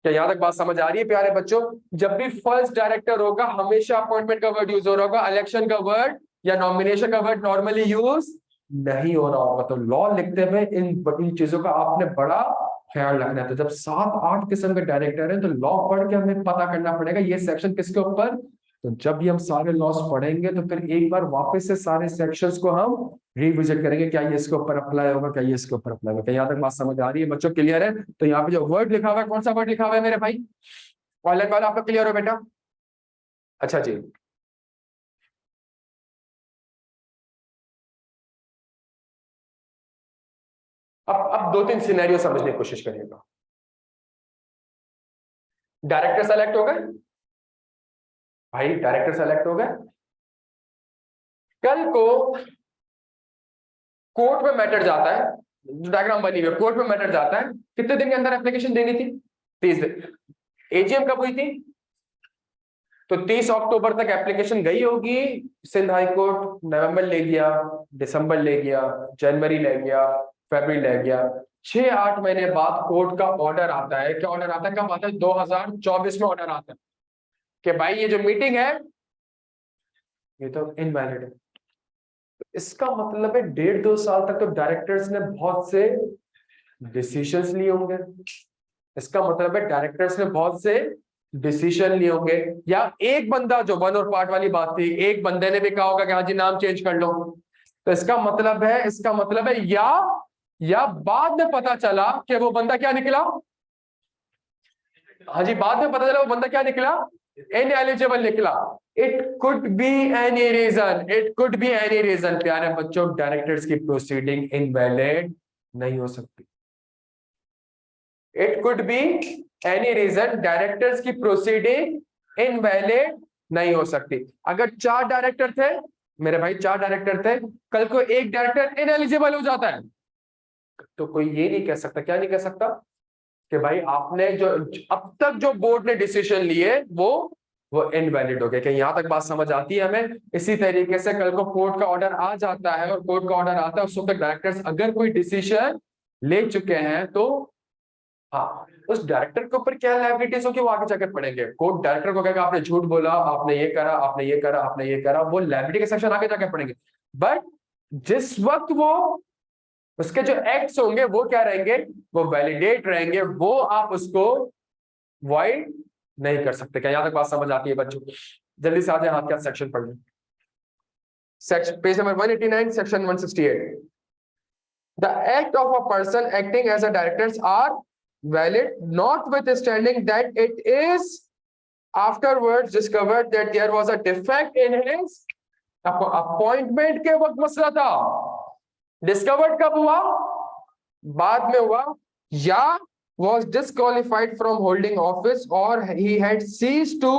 S1: क्या यहाँ तक बात समझ आ रही है प्यारे बच्चों? जब भी फर्स्ट डायरेक्टर होगा हमेशा अपॉइंटमेंट का वर्ड यूज हो रहा होगा, इलेक्शन का वर्ड या नॉमिनेशन का वर्ड नॉर्मली यूज नहीं हो रहा होगा। तो लॉ लिखते हुए इन चीजों का आपने बड़ा ख्याल रखना है। तो जब 7-8 किस्म के डायरेक्टर हैं तो लॉ पढ़ के हमें पता करना पड़ेगा ये सेक्शन किसके ऊपर। तो जब भी हम सारे लॉस पढ़ेंगे तो फिर एक बार वापस से सारे सेक्शंस को हम रिविजिट करेंगे, क्या ये इसके ऊपर अप्लाई होगा, क्या ये इसके ऊपर अप्लाई होगा। क्या यहाँ तक बात समझ आ रही है बच्चों, क्लियर है? तो यहाँ पे जो वर्ड लिखा हुआ है, कौन सा वर्ड लिखा हुआ है मेरे भाई? ऑनलाइन वाला आपका क्लियर हो बेटा? अच्छा जी। अब 2-3 सिनेरियो समझने की कोशिश करिएगा। डायरेक्टर सेलेक्ट हो गए भाई, डायरेक्टर सेलेक्ट हो गए। कल को कोर्ट में मैटर जाता है, जो डायग्राम बनी हुई है, कोर्ट में मैटर जाता है, कितने दिन के अंदर एप्लीकेशन देनी थी? 30 दिन। एजीएम कब हुई थी? तो 30 अक्टूबर तक एप्लीकेशन गई होगी। सिंध हाई कोर्ट नवंबर ले गया, दिसंबर ले गया, जनवरी ले गया, फरवरी ले गया। 6-8 महीने बाद कोर्ट का ऑर्डर आता है। क्या ऑर्डर आता है? कब आता है? 2024 में ऑर्डर आता है कि भाई ये जो मीटिंग है ये तो इनवैलिड है। इसका मतलब है 1.5-2 साल तक तो डायरेक्टर्स ने बहुत से डिसीजंस लिए होंगे। इसका मतलब है डायरेक्टर्स ने बहुत से डिसीजन लिए होंगे। या एक बंदा, जो वन और पार्ट वाली बात थी, एक बंदे ने भी कहा होगा कि हाँ जी नाम चेंज कर लो। तो इसका मतलब है या बाद में पता चला कि वो बंदा क्या निकला? हाँ जी, बाद में पता चला वो बंदा क्या निकला? इनएलिजिबल निकला। It could be any reason, it could be any reason. प्यारे बच्चों, डायरेक्टर्स की प्रोसीडिंग इनवैलिड नहीं हो सकती। It could be any reason, directors की प्रोसीडिंग इनवैलिड नहीं हो सकती। अगर 4 डायरेक्टर थे मेरे भाई, 4 डायरेक्टर थे, कल को एक डायरेक्टर इनएलिजिबल हो जाता है, तो कोई ये नहीं कह सकता, क्या नहीं कह सकता, कि भाई आपने जो अब तक जो बोर्ड ने डिसीजन लिए वो इनवैलिड हो गए। क्या यहां तक बात समझ आती है हमें? इसी तरीके से कल को कोर्ट का ऑर्डर आ जाता है, और कोर्ट का ऑर्डर आता है उस वक्त डायरेक्टर्स अगर कोई डिसीजन ले चुके हैं तो हाँ, उस डायरेक्टर के ऊपर क्या लायबिलिटीज होगी वो आगे जाकर पढ़ेंगे। कोर्ट डायरेक्टर को कहेगा आपने झूठ बोला, आपने ये करा, आपने ये करा, आपने ये करा, वो लायबिलिटी के सेक्शन आगे जाकर पढ़ेंगे। बट जिस वक्त वो उसके जो एक्ट्स होंगे वो क्या रहेंगे? वो वैलिडेट रहेंगे, वो आप उसको वॉइड नहीं कर सकते। क्या यहां तक बात समझ आती है बच्चों? जल्दी से आ जाए, हाथ क्या सेक्शन पढ़ लें। Section page number 189, section 168। The act of a person acting as a directors are valid, notwithstanding that it is afterwards discovered that there was a defect in his appointment। के वक्त मसला था, डिस्कवर्ड कब हुआ? बाद में हुआ। या was disqualified from holding office, or he had ceased to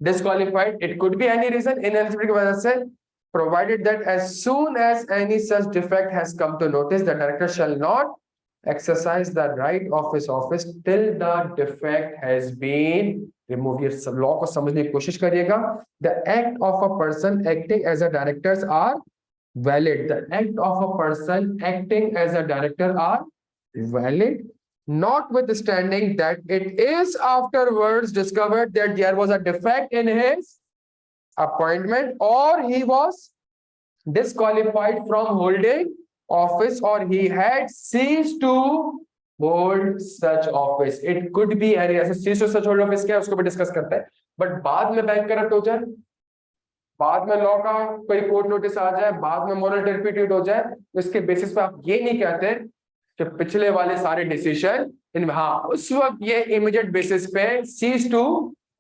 S1: disqualified, it could be any reason, ineligibility की वजह से, provided that as soon as any such defect has come to notice, the director shall not exercise the right of his office till the defect has been removed। ये सब law को समझने की कोशिश करिएगा। The act of a person acting as a directors are valid, the act of a person acting as a director are valid, notwithstanding that it is afterwards discovered that there was a defect in his appointment, or he was disqualified from holding office, or he had ceased to hold such office। It could be any ऐसे cease to such hold office क्या है उसको भी discuss करते हैं। But बाद में bank corrupt हो जाए, बाद में लॉ का कोई कोर्ट नोटिस आ जाए, बाद में मॉरल टर्पिट्यूड हो जाए, तो इसके बेसिस पे आप ये नहीं कहते कि पिछले वाले सारे डिसीजन इन, हाँ उस वक्त ये इमीडिएट बेसिस पे सीज टू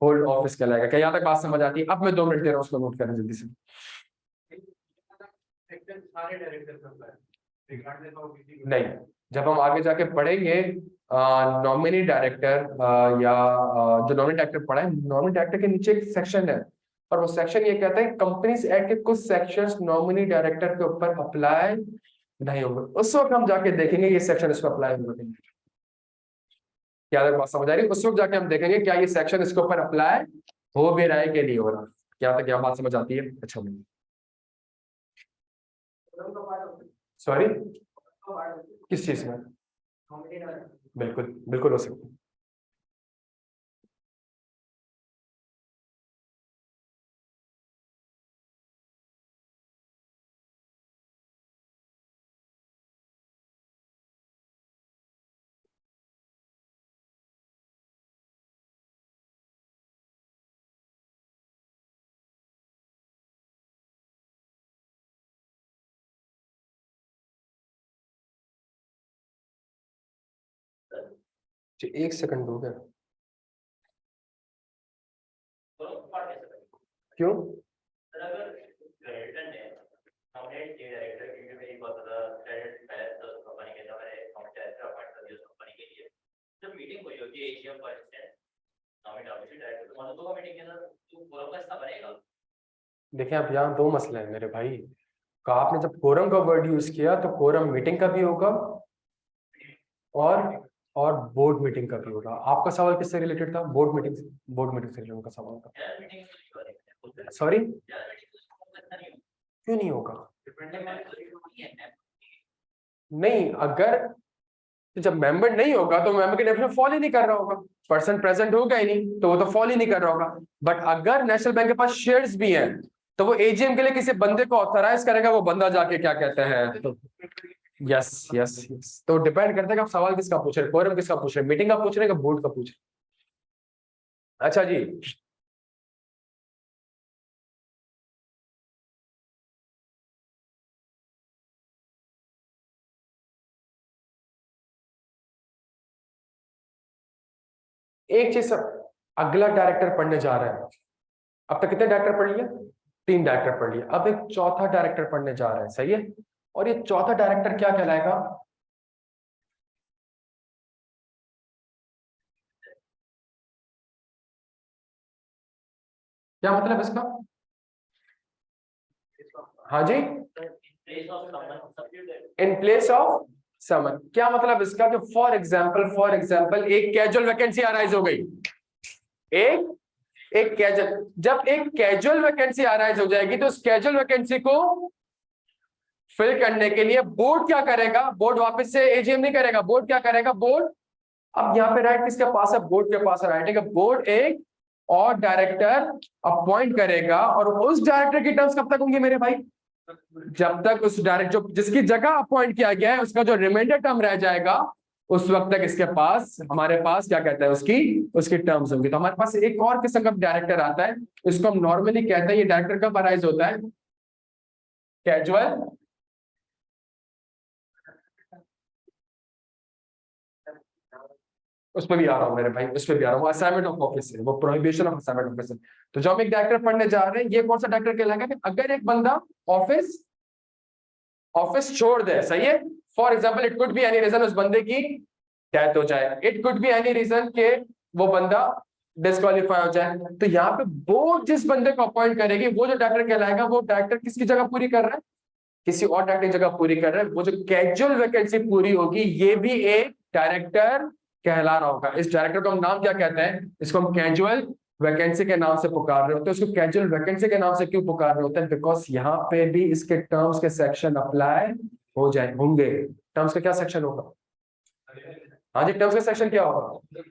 S1: होल्ड ऑफिस कहलाएगा। क्या यहां तक बात समझ आती है? अब मैं 2 मिनट दे रहा हूं, उसको नोट करें जल्दी से।
S2: सारे डायरेक्टर
S1: नहीं, जब हम आगे जाके पढ़ेंगे नॉमिनी डायरेक्टर या जो नॉमिनी डायरेक्टर पढ़ा है, नॉमिनी डायरेक्टर के नीचे एक सेक्शन है, और वो सेक्शन ये कहता है कंपनीज एक्ट के कुछ सेक्शंस नॉमिनी डायरेक्टर के ऊपर अप्लाई नहीं होंगे। उस वक्त हम जाके देखेंगे ये सेक्शन इस पर अप्लाई होंगे। क्या बात समझ आ रही है? उस वक्त जाके हम देखेंगे क्या ये सेक्शन इसके ऊपर अप्लाई हो भी रहा है कि नहीं हो रहा। क्या तक क्या बात समझ आती है? अच्छा, सॉरी, किस चीज में? बिल्कुल बिल्कुल हो सकता है। एक सेकंड हो गया, क्यों?
S2: मीटिंग हुई होती है एजीएम पर इंस्टेंट नॉमिनेट ऑफिशियल डायरेक्टर तो मतलब दो मीटिंग के अंदर तो फोरम का हिस्सा बनेगा।
S1: देखिए अब यहाँ दो मसले हैं मेरे भाई का, आपने जब कोरम का वर्ड यूज किया तो कोरम मीटिंग का भी होगा और और बोर्ड मीटिंग का भी होगा। आपका सवाल किससे रिलेटेड था? बोर्ड मीटिंग से, बोर्ड मीटिंग से रिलेटेड का सवाल था। सॉरी, क्यों नहीं होगा? नहीं, अगर जब मेंबर नहीं होगा तो मेंबर के डेफिनेशन फॉलो ही नहीं कर रहा होगा, पर्सन प्रेजेंट होगा ही नहीं तो वो तो फॉलो ही नहीं कर रहा होगा। बट अगर नेशनल बैंक के पास शेयर्स भी हैं तो वो एजीएम के लिए किसी बंदे को ऑथराइज करेगा, वो बंदा जाके क्या कहते हैं तो यस यस यस। तो डिपेंड करता है कि आप सवाल किसका पूछ रहे हैं, कोरम किसका पूछ रहे हैं, मीटिंग का पूछ रहे हैं कि बोर्ड का पूछ रहे हैं। अच्छा जी, एक चीज अगला डायरेक्टर पढ़ने जा रहा है। अब तक कितने डायरेक्टर पढ़ लिए? 3 डायरेक्टर पढ़ लिए। अब एक चौथा डायरेक्टर पढ़ने जा रहा है, सही है। और ये चौथा डायरेक्टर क्या कहलाएगा? क्या मतलब इसका? हाँ जी, इन प्लेस ऑफ समन। क्या मतलब इसका? कि फॉर एग्जाम्पल एक कैजुअल वैकेंसी अराइज हो गई, एक एक कैजुअल, जब एक कैजुअल वैकेंसी अराइज हो जाएगी तो उस कैजुअल वैकेंसी को फिल करने के लिए बोर्ड क्या करेगा? बोर्ड वापस से एजीएम नहीं करेगा, बोर्ड क्या करेगा? बोर्ड, अब यहाँ पे राइट किसके पास है? बोर्ड के पास है राइट है कि बोर्ड एक और डायरेक्टर अपॉइंट करेगा। और उस डायरेक्टर की टर्म्स कब तक होंगी मेरे भाई? जब तक उस डायरेक्टर जो जिसकी जगह अपॉइंट किया गया है उसका जो रिमाइंडर टर्म रह जाएगा उस वक्त तक इसके पास, हमारे पास क्या कहते हैं, उसकी उसकी टर्म्स होंगी। तो हमारे पास एक और किस्म का डायरेक्टर आता है, इसको हम नॉर्मली कहते हैं, ये डायरेक्टर कब अराइज होता है? कैजुअल, उस पर भी आ रहा हूँ मेरे भाई, उस पर भी आ रहा हूँ। असाइनमेंट ऑफ ऑफिस है वो, prohibition of assignment of office. तो जो हम एक डायरेक्टर पढ़ने जा रहे हैं, ये कौन सा डायरेक्टर कहलाएगा? कि अगर एक बंदा ऑफिस ऑफिस छोड़ दे, सही है। For example it could be any reason, उस बंदे की डेथ हो जाए, it could be any reason के वो बंदा डिस्क्वालीफाई हो जाए। तो यहाँ पे वो जिस बंदे को अपॉइंट करेगी, वो जो डायरेक्टर कहलाएगा, वो डायरेक्टर किसकी जगह पूरी कर रहा है? किसी और डायरेक्टर की जगह पूरी कर रहा है। वो जो कैजुअल वैकेंसी पूरी होगी, ये भी एक डायरेक्टर कहला रहा होगा। इस डायरेक्टर को हम नाम क्या कहते हैं? इसको हम कैजुअल वैकेंसी के नाम से पुकार रहे होते हैं। उसको कैजुअल वैकेंसी के नाम से क्यों पुकार रहे होते हैं? बिकॉज यहाँ पे भी इसके टर्म्स के सेक्शन अप्लाई हो जाए होंगे। टर्म्स का क्या सेक्शन होगा? हाँ जी, टर्म्स का सेक्शन क्या होगा?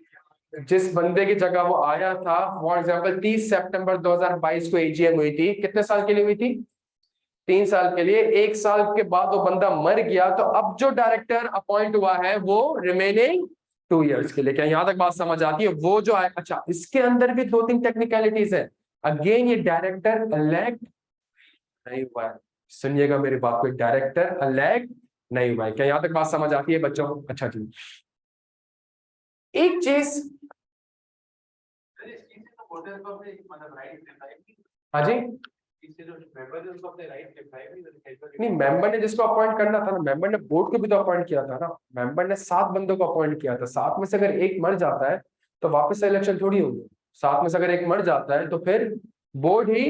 S1: जिस बंदे की जगह वो आया था, फॉर एग्जाम्पल 30 सितंबर 2022 को एजीएम हुई थी, कितने साल के लिए हुई थी? 3 साल के लिए। 1 साल के बाद वो बंदा मर गया, तो अब जो डायरेक्टर अपॉइंट हुआ है वो रिमेनिंग 2 इयर्स के लिए। क्या यहां तक बात समझ आती है? वो जो है, अच्छा इसके अंदर भी 2-3 टेक्निकलिटीज है। अगेन ये डायरेक्टर इलेक्ट नहीं हुआ है, सुनिएगा मेरी बात को, डायरेक्टर इलेक्ट नहीं हुआ है। क्या यहां तक बात समझ आती है बच्चों? अच्छा जी, एक चीज,
S2: इस चीज से तो वोटर को अपने मतलब राइट दिखाई
S1: हाँ जी,
S2: इससे जो मेंबर है उनको अपने राइट दिखाई
S1: नहीं मेंबर ने जिसको अपॉइंट करना था ना, मेंबर ने बोर्ड को भी तो अपॉइंट किया था ना। मेंबर ने 7 बंदों को अपॉइंट किया था, 7 में से अगर एक मर जाता है तो वापस से इलेक्शन थोड़ी होगी। 7 में से अगर एक मर जाता है तो फिर बोर्ड ही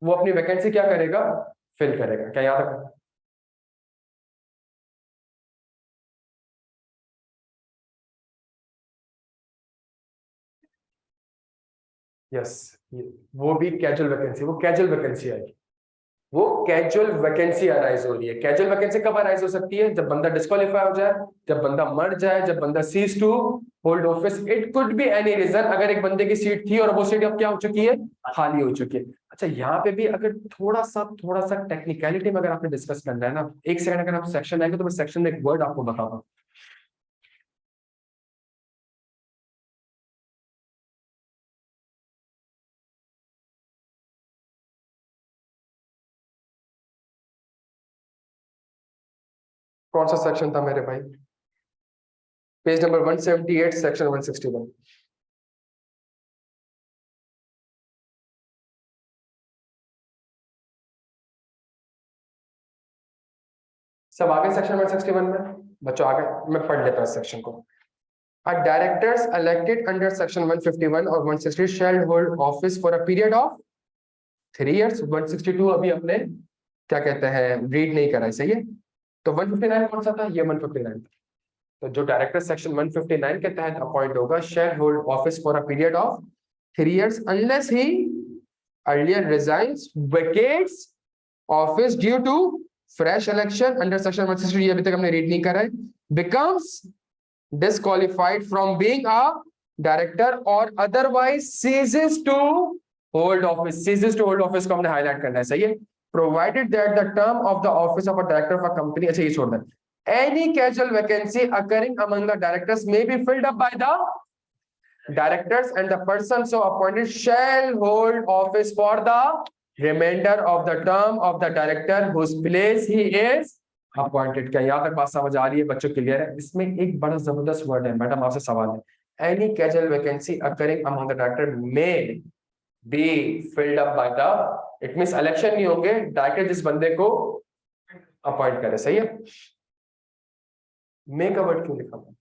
S1: वो अपनी वैकेंसी क्या करेगा? फिल करेगा। क्या याद रखना? यस, वो भी कैजुअल वैकेंसी, वो कैजुअल वैकेंसी आएगी। वो कैजुअल वैकेंसी अराइज हो रही है। कैजुअल वैकेंसी कब अराइज हो सकती है? जब बंदा डिस्क्वालीफाई हो जाए, जब बंदा मर जाए, जब बंदा cease to hold office. It could be any reason. अगर एक बंदे की सीट थी और वो सीट अब क्या हो चुकी है? खाली हो चुकी है। अच्छा यहाँ पे भी अगर थोड़ा सा टेक्निकलिटी में अगर आपने डिस्कस करना है ना, एक सेकंड अगर आप सेक्शन आएंगे तो मैं सेक्शन में एक वर्ड आपको बताता हूँ। कौन सा सेक्शन था मेरे भाई? Page number 178 section 161। सब आगे सेक्शन 161 में बच्चों, आगे मैं पढ़ लेता हूँ सेक्शन को। Directors elected under section 151 और 160 shall hold office for a period of 3 years। 162 अभी अपने क्या कहते हैं रीड नहीं करा है, सही है। तो 159 कौन सा था, ये 159 था। तो जो डायरेक्टर सेक्शन 159 के तहत अपॉइंट होगा, shall hold office for a period of 3 years unless he earlier resigns, vacates office due to fresh election under section 160, ये अभी तक हमने रीड नहीं करा है, becomes disqualified from being a director or otherwise ceases to hold office। ceases to hold office को हमने highlight करना है, सही है। provided that the term of the office of a director of a company, अच्छा ये छोड़ दें, any casual vacancy occurring among the directors may be filled up by the directors and the person so appointed shall hold office for the remainder of the term of the director whose place he is appointed. क्या यहाँ तक बात समझ आ रही है बच्चों, clear है। इसमें एक बड़ा जबरदस्त वर्ड है मैडम, आपसे सवाल है, any casual vacancy occurring among the director may be filled up by the, it means election नहीं होंगे, डायरेक्टर जिस बंदे को अपॉइंट करे, सही है। मे का वर्ड क्यों लिखा हुआ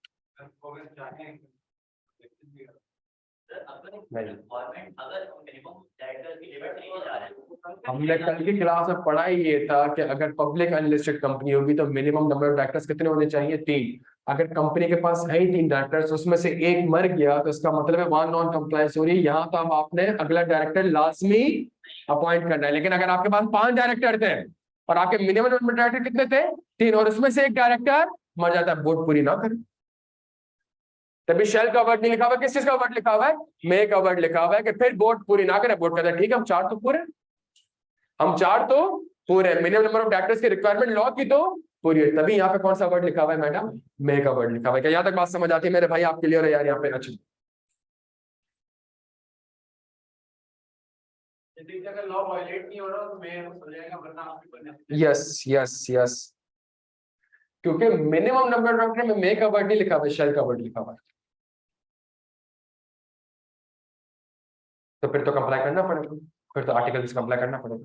S1: हमने कल की क्लास में पढ़ा ही ये था कि अगर पब्लिक अनलिस्टेड कंपनी होगी तो मिनिमम नंबर ऑफ डायरेक्टर्स कितने होने चाहिए, 3। अगर कंपनी के पास है ही 3 डायरेक्टर्स, उसमें से एक मर गया तो इसका मतलब है 1 नॉन कंप्लायंस हो रही है। यहाँ तो अब आपने अगला डायरेक्टर लाजमी अपॉइंट करना है। लेकिन अगर आपके पास 5 डायरेक्टर थे और आपके मिनिमम नंबर डायरेक्टर कितने थे, 3, और उसमें से एक डायरेक्टर मर जाता है, वोट पूरी ना करे, तभी शेल का वर्ड नहीं लिखा हुआ, किस चीज का वर्ड लिखा हुआ है, मे का वर्ड लिखा हुआ है कि फिर वोट पूरी ना करे, वोट कहता है ठीक है हम 4 तो पूरे, हम 4 तो पूरे, मिनिमम नंबर ऑफ डायरेक्टर्स की रिक्वायरमेंट लॉ की तो पूरी है, तभी यहाँ पे कौन सा वर्ड लिखा हुआ है मैडम, मे का वर्ड लिखा हुआ है। क्या यहाँ तक बात समझ आती है मेरे भाई, आप क्लियर है यार यहाँ पे? अच्छा
S2: अगर लॉ वायलेट नहीं हो रहा तो मैं हो जाएगा, वरना आपके बने।
S1: यस यस यस, क्योंकि मिनिमम नंबर ऑफ डायरेक्टर में मे का वर्ड नहीं लिखा हुआ है, शेल का वर्ड लिखा हुआ है, तो फिर तो कंप्लाई करना पड़ेगा, फिर तो आर्टिकल से कंप्लाई करना पड़ेगा।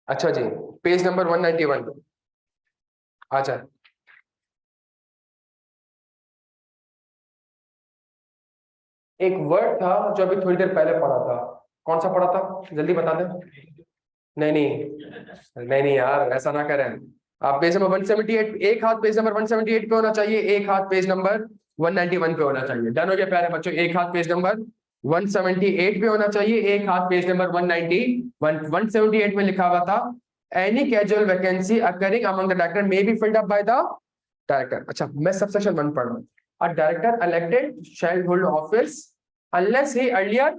S1: अच्छा जी, पेज नंबर 191 अच्छा, एक वर्ड था जो अभी थोड़ी देर पहले पढ़ा था, कौन सा पढ़ा था जल्दी बता दें। नहीं नहीं नहीं नहीं यार, ऐसा ना करें आप। पेज नंबर 178, एक हाथ पेज नंबर 178 पे होना चाहिए, एक हाथ पेज नंबर 191 पे होना चाहिए। डन हो गया प्यारे बच्चों, एक हाथ पेज नंबर 178 पे होना चाहिए, एक हाथ पेज नंबर 178 में लिखा हुआ था any casual vacancy occurring among the director may be filled up by the director. अच्छा मैं सबसेक्शन 1 पढ़ रहा हूँ। A director elected shall hold office unless he earlier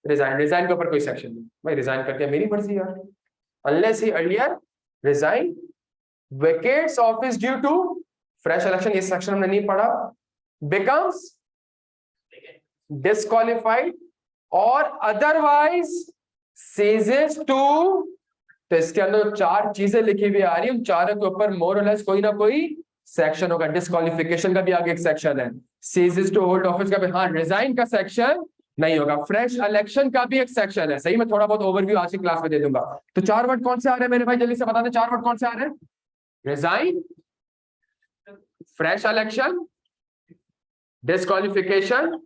S1: resign। resign के ऊपर कोई सेक्शन नहीं भाई, रिजाइन करके मेरी मर्जी यार। unless he earlier resign, vacates office due to fresh election, ये सेक्शन हमने नहीं पढ़ा, becomes disqualified or otherwise ceases to, तो इसके अंदर 4 चीजें लिखी हुई आ रही है, उन चारों के ऊपर मोर और लेस कोई ना कोई सेक्शन होगा। डिस्क्वालिफिकेशन का भी आगे एक सेक्शन है, सीजेस टू होल्ड ऑफिस का भी, हाँ रिजाइन का सेक्शन नहीं होगा, फ्रेश इलेक्शन का भी एक सेक्शन है। सही, मैं थोड़ा बहुत ओवरव्यू आज की क्लास में दे दूंगा। तो 4 वर्ड कौन से आ रहे हैं मेरे भाई, जल्दी से बता दें 4 वर्ड कौन से आ रहे हैं, रिजाइन, फ्रेश इलेक्शन, डिस्क्वालिफिकेशन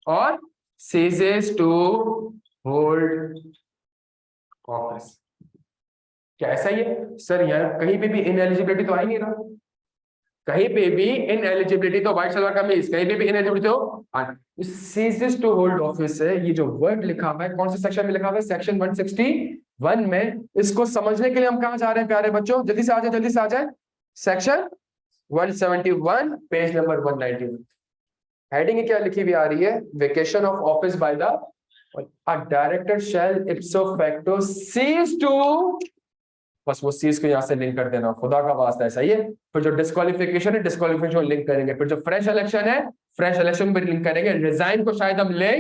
S1: और सीजेस टू होल्ड ऑफिस। क्या ऐसा ही है सर? यार कहीं पे भी इनएलिजिबिलिटी तो आ ही नहीं रहा, कहीं पे भी इनएलिजिबिलिटी तो व्हाइट सलवार कमीज, कहीं पे भी इनएलिजिबिलिटी तो सीजेस टू होल्ड ऑफिस है। ये जो वर्ड लिखा हुआ है कौन से सेक्शन में लिखा हुआ है, सेक्शन 161 में। इसको समझने के लिए हम कहां जा रहे हैं प्यारे बच्चों, जल्दी से आ जाए, जल्दी से आ जाए। सेक्शन 171 पेज नंबर 191, हेडिंग क्या लिखी हुई आ रही है, vacation of office by the director shall ipso facto cease to, बस वो सीज को यहां से लिंक कर देना, खुदा का वास्ता है, सही है। फिर जो डिस्क्वालिफिकेशन है, डिस्क्वालिफिकेशन लिंक करेंगे। फिर जो फ्रेश इलेक्शन है, फ्रेश इलेक्शन में लिंक करेंगे, रिजाइन को शायद हम ले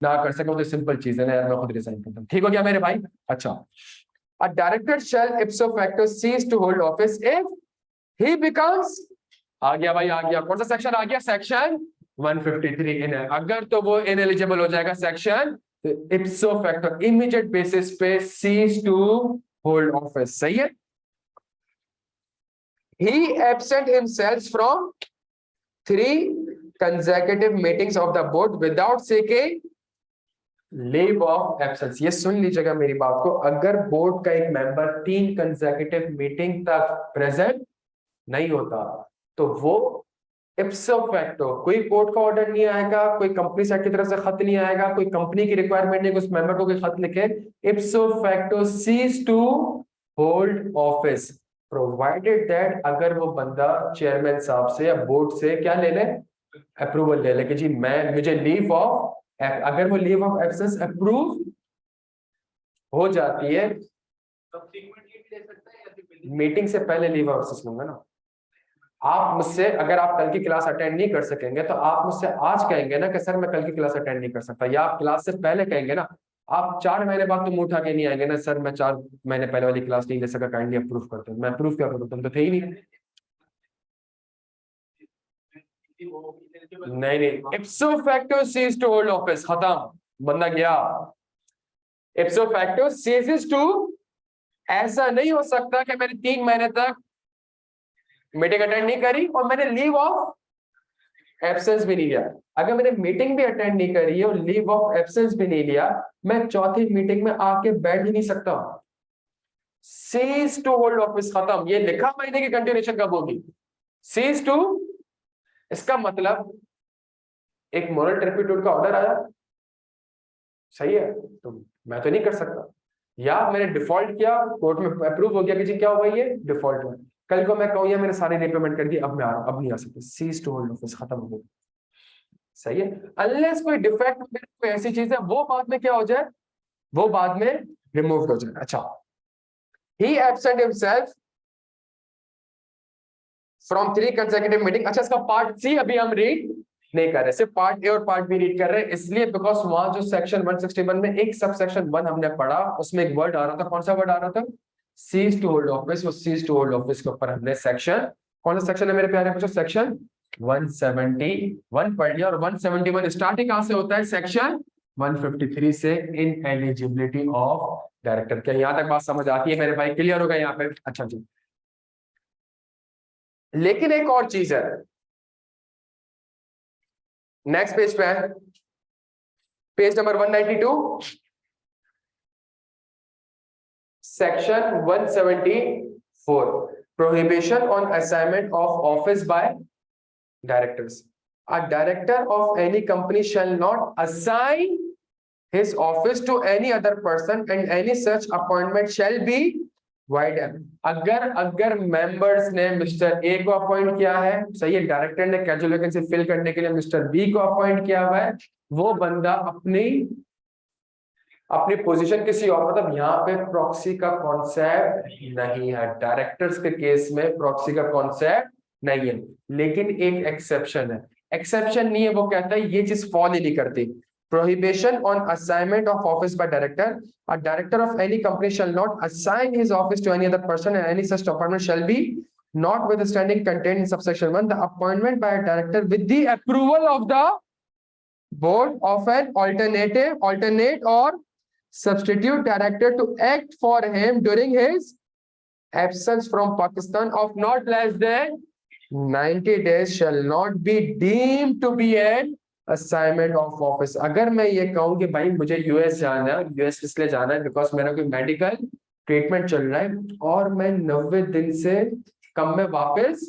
S1: ना कर सके, तो सिंपल चीज है ना यार, मैं खुद रिजाइन करता हूं, ठीक हो गया मेरे भाई। अच्छा, a director shall ipso facto cease to hold office if he becomes, आ गया भाई, आ गया, कौन सा सेक्शन आ गया, सेक्शन 153 इन है, अगर तो वो इनएलिजिबल हो जाएगा सेक्शन, तो ipso facto इमीडिएट बेसिस पे cease to hold office, सही है। he absent himself from 3 consecutive meetings of the board without seeking leave of absence, ये सुन लीजिएगा मेरी बात को, अगर बोर्ड का एक मेंबर 3 कंसेक्यूटिव मीटिंग तक प्रेजेंट नहीं होता तो वो इप्सो फैक्टो, कोई कोर्ट का ऑर्डर नहीं आएगा, कोई कंपनी सेक्रेटरी की तरफ से खत नहीं आएगा, कोई कंपनी की रिक्वायरमेंट नहीं, उस मेंबर को कोई खत लिखे, ipso facto cease to hold office, provided that अगर वो बंदा चेयरमैन साहब से या बोर्ड से क्या ले ले, अप्रूवल ले ले कि जी मैं, मुझे लीव ऑफ, अगर वो लीव ऑफ एब्सेंस अप्रूव हो जाती है, मीटिंग से पहले लीव ऑफ एब्सेंस लूंगा ना। आप मुझसे, अगर आप कल की क्लास अटेंड नहीं कर सकेंगे तो आप मुझसे आज कहेंगे ना कि सर मैं कल की क्लास अटेंड नहीं कर सकता, या आप क्लास से पहले कहेंगे ना, आप 4 महीने बाद तो मुंह उठा के नहीं आएंगे ना, सर मैं 4 महीने पहले वाली क्लास नहीं ले सका, काइंडली अप्रूव करते हैं, मैं अप्रूव क्या करूँ, तुम तो थे ही नहीं। नहीं, ipso facto cease to hold office, खत्म, बंदा गया। इप्सो फैक्टो सीजेस टू, ऐसा नहीं हो सकता कि मैंने 3 महीने तक मीटिंग अटेंड नहीं करी और मैंने लीव ऑफ एब्सेंस भी नहीं लिया, अगर मैंने मीटिंग भी अटेंड नहीं करी है और लीव ऑफ एब्सेंस भी नहीं लिया, मैं चौथी मीटिंग में आके बैठ ही नहीं सकता। सीज टू होल्ड ऑफिस, खत्म, ये लिखा महीने की कंटिन्यूएशन कब होगी, सीज टू, इसका मतलब एक मॉरल टर्पिट्यूड का ऑर्डर आया, सही है, तो मैं तो नहीं कर सकता, या मैंने डिफॉल्ट किया, कोर्ट में अप्रूव हो गया कि जी क्या हुआ, ये डिफॉल्ट हुआ, कल को मैं कहूँ या मैंने सारी रीपेमेंट कर दी, अब मैं अब नहीं आ सकता, सीज टू होल्ड ऑफिस, खत्म हो गया, सही है। अनलेस कोई डिफेक्ट, कोई ऐसी चीज है वो बाद में क्या हो जाए, वो बाद में रिमूव हो जाए। अच्छा, he absent himself from 3 consecutive meeting, अच्छा इसका पार्ट सी अभी हम रीड नहीं कर रहे, सिर्फ पार्ट ए और पार्ट बी रीड कर रहे हैं, इसलिए बिकॉज वहां जो सेक्शन 161 में एक सब सेक्शन 1 हमने पढ़ा, उसमें एक वर्ड आ रहा था, कौन सा वर्ड आ रहा था, सीज टू होल्ड ऑफिस, वो सीज टू होल्ड ऑफिस के ऊपर हमने सेक्शन, कौन सा सेक्शन है मेरे प्यारे बच्चों, सेक्शन 171 पढ़ लिया, और 171 स्टार्टिंग कहां से होता है, सेक्शन 153 से, इन एलिजिबिलिटी ऑफ डायरेक्टर। क्या यहां तक बात समझ आती है मेरे भाई, क्लियर होगा यहाँ पे, अच्छा जी। लेकिन एक और चीज है, नेक्स्ट पेज पे है, page number 192, section 174, prohibition on assignment of office bye directors. A director of any company shall not assign his office to any other person and any such appointment shall be void। अगर members ने mister A को appoint किया है, सही है, director ने casual vacancy fill करने के लिए मिस्टर बी को अपॉइंट किया हुआ है, वो बंदा अपनी पोजीशन किसी और, मतलब यहाँ पे प्रॉक्सी का कॉन्सेप्ट नहीं है, डायरेक्टर्स के केस में प्रॉक्सी का कॉन्सेप्ट नहीं है, लेकिन एक एक्सेप्शन है, एक्सेप्शन नहीं है, वो कहता है ये चीज फॉल ही नहीं करती, prohibition on assignment of office by director, a director of any company shall not assign his office to any other person and any such appointment shall be notwithstanding contained in subsection 1, the appointment by a director with the approval of the board of an alternate or substitute director to act for him during his absence from Pakistan of not less than 90 days shall not be deemed to be an assignment of office। अगर मैं ये कहूं कि भाई मुझे US जाना है, US इसलिए जाना है बिकॉज मेरा कोई मेडिकल ट्रीटमेंट चल रहा है और मैं 90 दिन से कम में वापस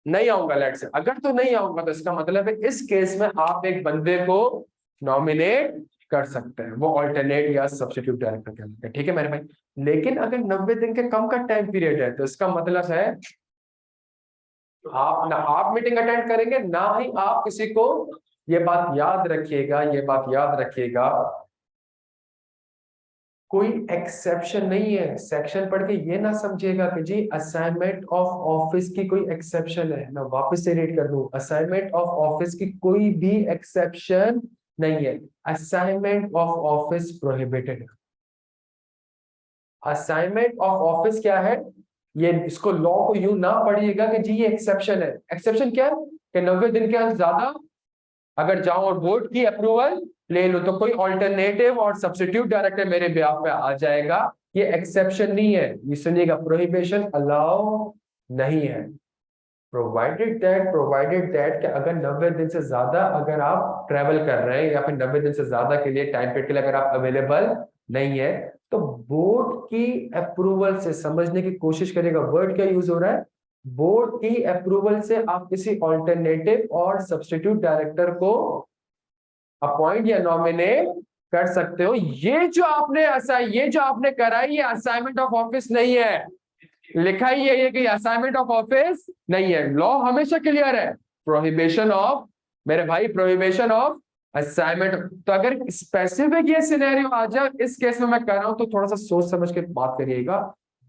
S1: नहीं आऊंगा, लेट से, अगर तो नहीं आऊंगा तो इसका मतलब है इस केस में आप एक बंदे को नॉमिनेट कर सकते हैं, वो ऑल्टरनेट या सब्स्टिट्यूट डायरेक्टर कहलाते हैं, ठीक है मेरे भाई। लेकिन अगर 90 दिन के कम का टाइम पीरियड है तो इसका मतलब है आप ना आप मीटिंग अटेंड करेंगे ना ही आप किसी को, ये बात याद रखिएगा, ये बात याद रखिएगा, कोई एक्सेप्शन नहीं है। सेक्शन पढ़ के ये ना समझिएगा कि जी असाइनमेंट ऑफ ऑफिस की कोई एक्सेप्शन है। मैं वापस से रीड कर दूं, असाइनमेंट ऑफ ऑफिस की कोई भी एक्सेप्शन नहीं है। असाइनमेंट ऑफ ऑफिस प्रोहिबिटेड है। असाइनमेंट ऑफ ऑफिस क्या है? ये इसको लॉ को यूं ना पढ़िएगा कि जी ये एक्सेप्शन है। एक्सेप्शन क्या है कि 90 दिन के ज्यादा अगर जाऊं और बोर्ड की अप्रूवल ले लो तो कोई ऑल्टरनेटिव और सब्स्टिट्यूट डायरेक्टर मेरे ब्याह पे आ जाएगा। ये एक्सेप्शन नहीं है। ये सुनिएगा, प्रोहिबिशन अलाउ नहीं है। प्रोवाइडेड दैट कि अगर 90 दिन से ज्यादा अगर आप ट्रेवल कर रहे हैं या फिर 90 दिन से ज्यादा के लिए टाइम पीरियड के लिए अगर आप अवेलेबल नहीं है, तो बोर्ड की अप्रूवल से समझने की कोशिश करेगा। वर्ड क्या यूज हो रहा है? बोर्ड की अप्रूवल से आप किसी ऑल्टरनेटिव और सब्स्टिट्यूट डायरेक्टर को अपॉइंट या नॉमिनेट कर सकते हो। ये जो आपने करा है, ये असाइनमेंट ऑफ ऑफिस नहीं है। लिखा ही है ये कि असाइनमेंट ऑफ ऑफिस नहीं है। लॉ हमेशा क्लियर है, प्रोहिबिशन ऑफ, मेरे भाई प्रोहिबिशन ऑफ असाइनमेंट। तो अगर स्पेसिफिक ये सिनेरियो आ जाए, इस केस में मैं कर रहा हूं, तो थोड़ा सा सोच समझ के बात करिएगा।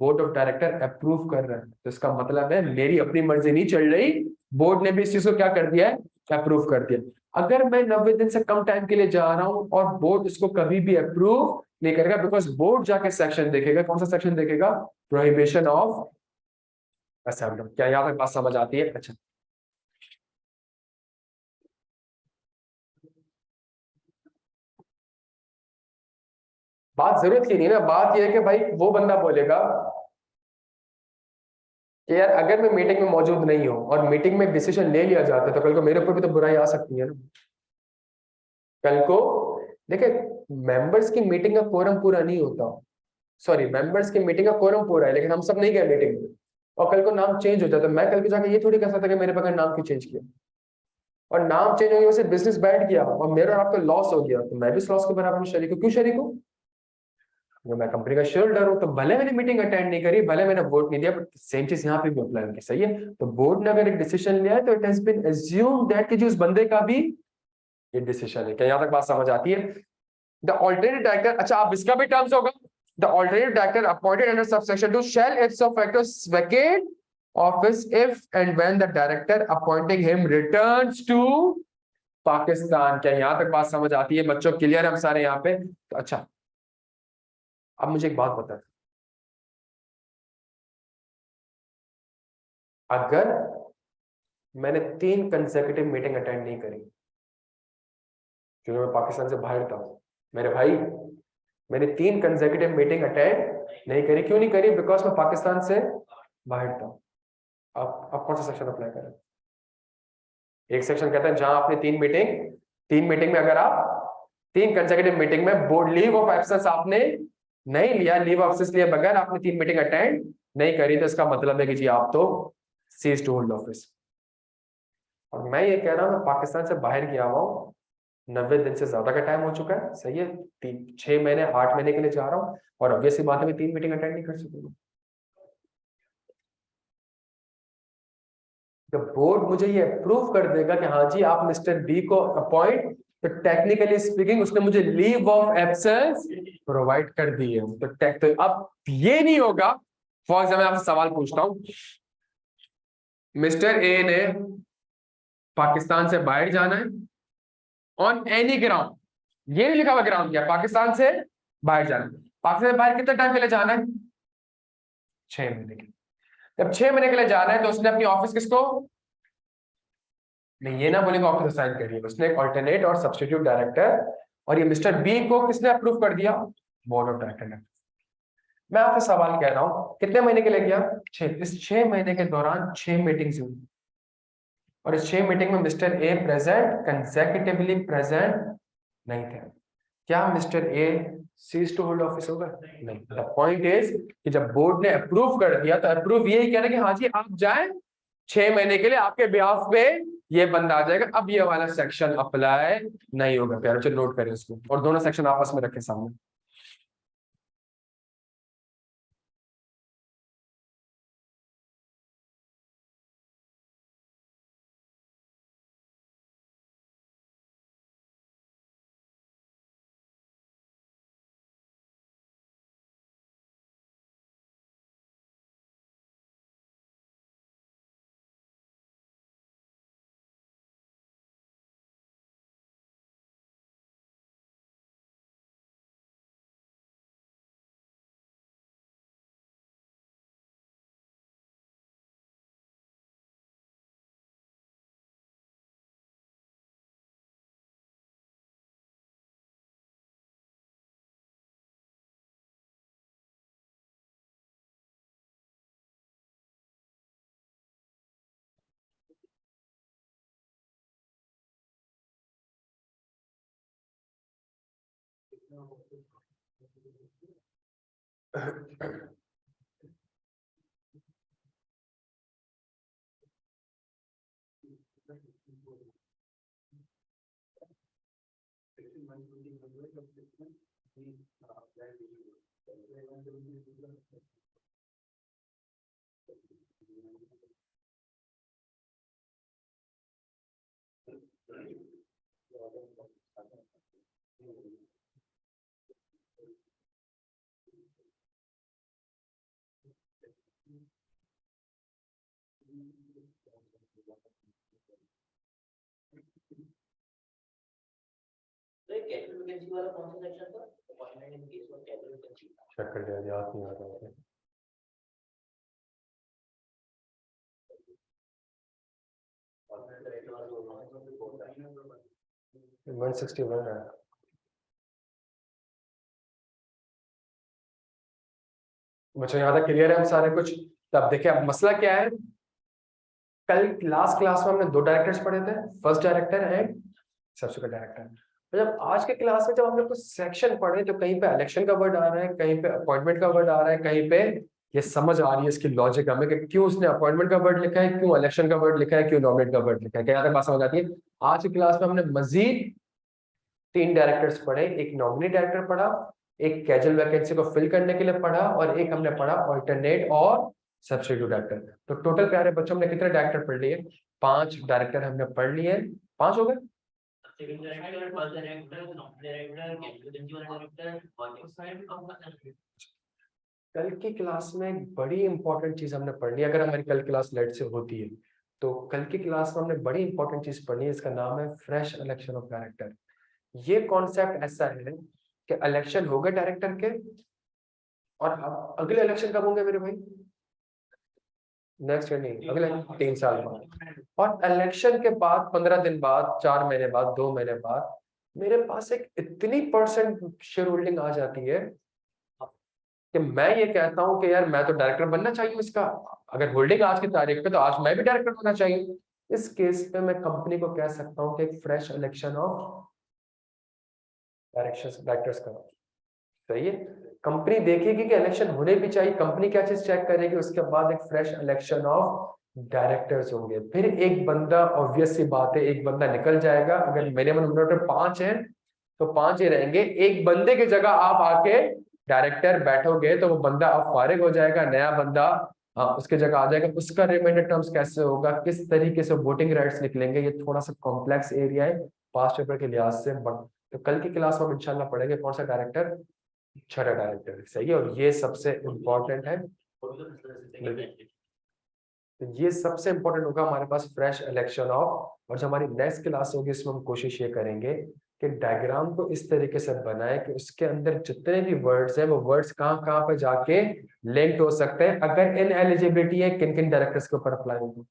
S1: बोर्ड ऑफ डायरेक्टर अप्रूव कर रहा है तो इसका मतलब है मेरी अपनी मर्जी नहीं चल रही, बोर्ड ने भी इस चीज को क्या कर दिया है? अप्रूव कर दिया। अगर मैं 90 दिन से कम टाइम के लिए जा रहा हूं और बोर्ड इसको कभी भी अप्रूव नहीं करेगा, बिकॉज बोर्ड जाके सेक्शन देखेगा। कौन सा सेक्शन देखेगा? Prohibition of assembly. क्या यहाँ तक बात समझ आती है? अच्छा, बात जरूरत की नहीं ना। बात यह है कि भाई वो बंदा बोलेगा कि यार अगर मैं मीटिंग में मौजूद नहीं हूं और मीटिंग में डिसीजन ले लिया जाता है तो कल को मेरे ऊपर भी तो बुराई आ सकती है ना। कल को देखिए, मेंबर्स की मीटिंग का कोरम पूरा नहीं होता। सॉरी, मेंबर्स की मीटिंग का कोरम पूरा है लेकिन हम सब नहीं गए मीटिंग में, और कल को नाम चेंज हो जाता है। मैं कल को जाकर ये थोड़ी कह सकता कि मेरे बगैर नाम क्यों चेंज किया, और नाम चेंज होने से बिजनेस बैठ गया और मेरा और आपका लॉस हो गया, तो मैं भी इस लॉस के बराबर में शरीक हूँ। क्यों शरीक हूँ? जो मैं कंपनी का शेयर होल्डर हूं, तो भले मैंने मीटिंग अटेंड नहीं करी, भले मैंने वोट नहीं दिया, बट सेम चीज यहाँ पे भी अप्लाई होगी। सही है? तो बोर्ड ने अगर एक डिसीजन लिया है तो it has been assume that कि जो उस बंदे का भी ये डिसीजन है। क्या यहाँ तक बात समझ आती है? द ऑल्टरनेटिव डायरेक्टर, अच्छा आप इसका भी टर्म्स होगा, the alternative director appointed under subsection 2 shall ipso facto vacate office if and when the director appointing him returns to Pakistan. क्या यहाँ तक बात समझ आती है बच्चों? क्लियर है हम सारे यहाँ पे? तो अच्छा, अब मुझे एक बात बता, अगर मैंने 3 कंसेक्यूटिव मीटिंग अटेंड नहीं करी क्योंकि मैं पाकिस्तान से बाहर था, मेरे भाई मैंने 3 कंसेक्यूटिव मीटिंग अटेंड नहीं करी, क्यों नहीं करी? बिकॉज मैं पाकिस्तान से बाहर था। आप कौन सा सेक्शन अप्लाई करें? एक सेक्शन कहता है जहां आपने 3 मीटिंग में अगर आप 3 कंसेक्यूटिव मीटिंग में बोर्ड लीव ऑफ एब्सेंस आपने नहीं लिया, लीव ऑफ एब्सेंस लिए बगैर आपने 3 मीटिंग अटेंड नहीं करी, तो इसका मतलब है कि जी आप तो सीज टू होल्ड ऑफिस। और मैं ये कह रहा हूं मैं पाकिस्तान से बाहर गया हुआ हूँ, 90 दिन से ज्यादा का टाइम हो चुका है। सही है? 6 महीने 8 महीने के लिए जा रहा हूँ और ऑब्वियसली बात है मैं 3 मीटिंग अटेंड नहीं कर सकूंगा। जब बोर्ड मुझे ये अप्रूव कर देगा कि हाँ जी आप मिस्टर बी को अपॉइंट, तो टेक्निकली स्पीकिंग उसने मुझे लीव ऑफ एब्सेंस प्रोवाइड कर दी है। तो अब ये नहीं होगा। फॉर एग्जाम्पल आपसे सवाल पूछता हूं, मिस्टर ए ने पाकिस्तान से बाहर जाना है ऑन एनी ग्राउंड, ये नहीं लिखा हुआ ग्राउंड क्या, पाकिस्तान से बाहर जाना है। पाकिस्तान से बाहर कितने टाइम के लिए जाना है? 6 महीने के लिए। जब 6 महीने के लिए जाना है तो उसने अपनी ऑफिस किसको, नहीं ये ना बोलेंगे ऑफिस असाइन करिए, उसने एक ऑल्टरनेट और सब्स्टिट्यूट डायरेक्टर, और ये मिस्टर बी को किसने अप्रूव कर दिया? बोर्ड ऑफ डायरेक्टर ने। मैं आपसे सवाल कह रहा हूं कितने महीने के लिए गया? 6। इस 6 महीने के दौरान 6 मीटिंग्स हुई और इस 6 मीटिंग में mister A present, consecutively present नहीं थे। क्या mister A cease to hold office होगा? नहीं। द पॉइंट इज कि जब बोर्ड ने अप्रूव कर दिया तो अप्रूव यही कह रहा है कि हाँ जी आप जाएं, 6 महीने के लिए आपके बिहाफ पे ये बंदा आ जाएगा। अब ये वाला सेक्शन अप्लाई नहीं होगा। प्यारे चलो नोट करें इसको, और दोनों सेक्शन आपस में रखें सामने। चेक कर लिया, याद नहीं आ रहा है। 161 है। बच्चों यहाँ तक क्लियर है हम सारे कुछ? तब देखिए अब मसला क्या है, कल लास्ट क्लास में हमने दो डायरेक्टर्स पढ़े थे, first director and subsequent director. जब आज के क्लास में जब हमने कुछ सेक्शन पढ़े तो कहीं पे इलेक्शन का वर्ड आ रहा है, कहीं पे अपॉइंटमेंट का वर्ड आ रहा है, कहीं पे ये समझ आ रही है इसकी लॉजिक हमें कि क्यों उसने अपॉइंटमेंट का वर्ड लिखा है, क्यों इलेक्शन का वर्ड लिखा है, क्यों नॉमिनेट का वर्ड लिखा है, क्या बात समझ आती है? आज की क्लास में हमने मजीद 3 डायरेक्टर्स पढ़े, एक नॉमिनी डायरेक्टर पढ़ा, एक कैजुअल वैकेंसी को फिल करने के लिए पढ़ा, और एक हमने पढ़ा ऑल्टरनेट और सब्स्टिट्यूट डायरेक्टर। तो टोटल प्यारे बच्चों हमने कितने डायरेक्टर पढ़ लिए? 5 डायरेक्टर हमने पढ़ लिए। 5 हो गए? कल की क्लास में एक बड़ी इंपॉर्टेंट चीज हमने पढ़ ली, अगर हमारी कल क्लास लेट से होती है तो कल की क्लास में हमने बड़ी इंपॉर्टेंट चीज पढ़ी है, इसका नाम है फ्रेश इलेक्शन ऑफ डायरेक्टर। ये कॉन्सेप्ट ऐसा है कि इलेक्शन हो गए डायरेक्टर के, और अब अगले इलेक्शन कब होंगे मेरे भाई? नेक्स्ट ईयर नहीं, अगले 3 साल बाद। और इलेक्शन के बाद 15 दिन बाद, 4 महीने बाद, 2 महीने बाद मेरे पास एक इतनी परसेंट शेयर होल्डिंग आ जाती है कि मैं ये कहता हूं कि यार मैं तो डायरेक्टर बनना चाहिए इसका। अगर होल्डिंग आज की तारीख पे तो आज मैं भी डायरेक्टर बनना चाहिए। इस केस पे मैं कंपनी को कह सकता हूं कि एक फ्रेश इलेक्शन ऑफ डायरेक्टर्स करो। सही है, कंपनी देखेगी कि इलेक्शन होने भी चाहिए, कंपनी क्या चीज चेक करेगी, उसके बाद एक फ्रेश इलेक्शन ऑफ डायरेक्टर्स होंगे। फिर एक बंदा, ऑब्वियस सी बात है, एक बंदा निकल जाएगा। अगर मेरे मन 5 हैं तो 5 ही रहेंगे। एक बंदे की जगह आप आके डायरेक्टर बैठोगे तो वो बंदा अब फारिग हो जाएगा, नया बंदा उसके जगह आ जाएगा। उसका रिमाइंडर टर्म्स कैसे होगा, किस तरीके से वोटिंग राइट्स निकलेंगे, ये थोड़ा सा कॉम्प्लेक्स एरिया है पास्ट पेपर के लिहाज से। बट तो कल की क्लास में हम इंशाल्लाह पढ़ेंगे कौन सा डायरेक्टर, छठा डायरेक्टर। सही है, और ये सबसे इम्पोर्टेंट है। तो ये सबसे इम्पोर्टेंट होगा हमारे पास फ्रेश इलेक्शन ऑफ। और जो हमारी नेक्स्ट क्लास होगी इसमें हम कोशिश ये करेंगे कि डायग्राम को इस तरीके से बनाए कि उसके अंदर जितने भी वर्ड्स हैं वो वर्ड्स कहाँ कहाँ पे जाके लिंक्ड हो सकते हैं। अगर इन एलिजिबिलिटी है किन किन डायरेक्टर्स के ऊपर अप्लाई होगी,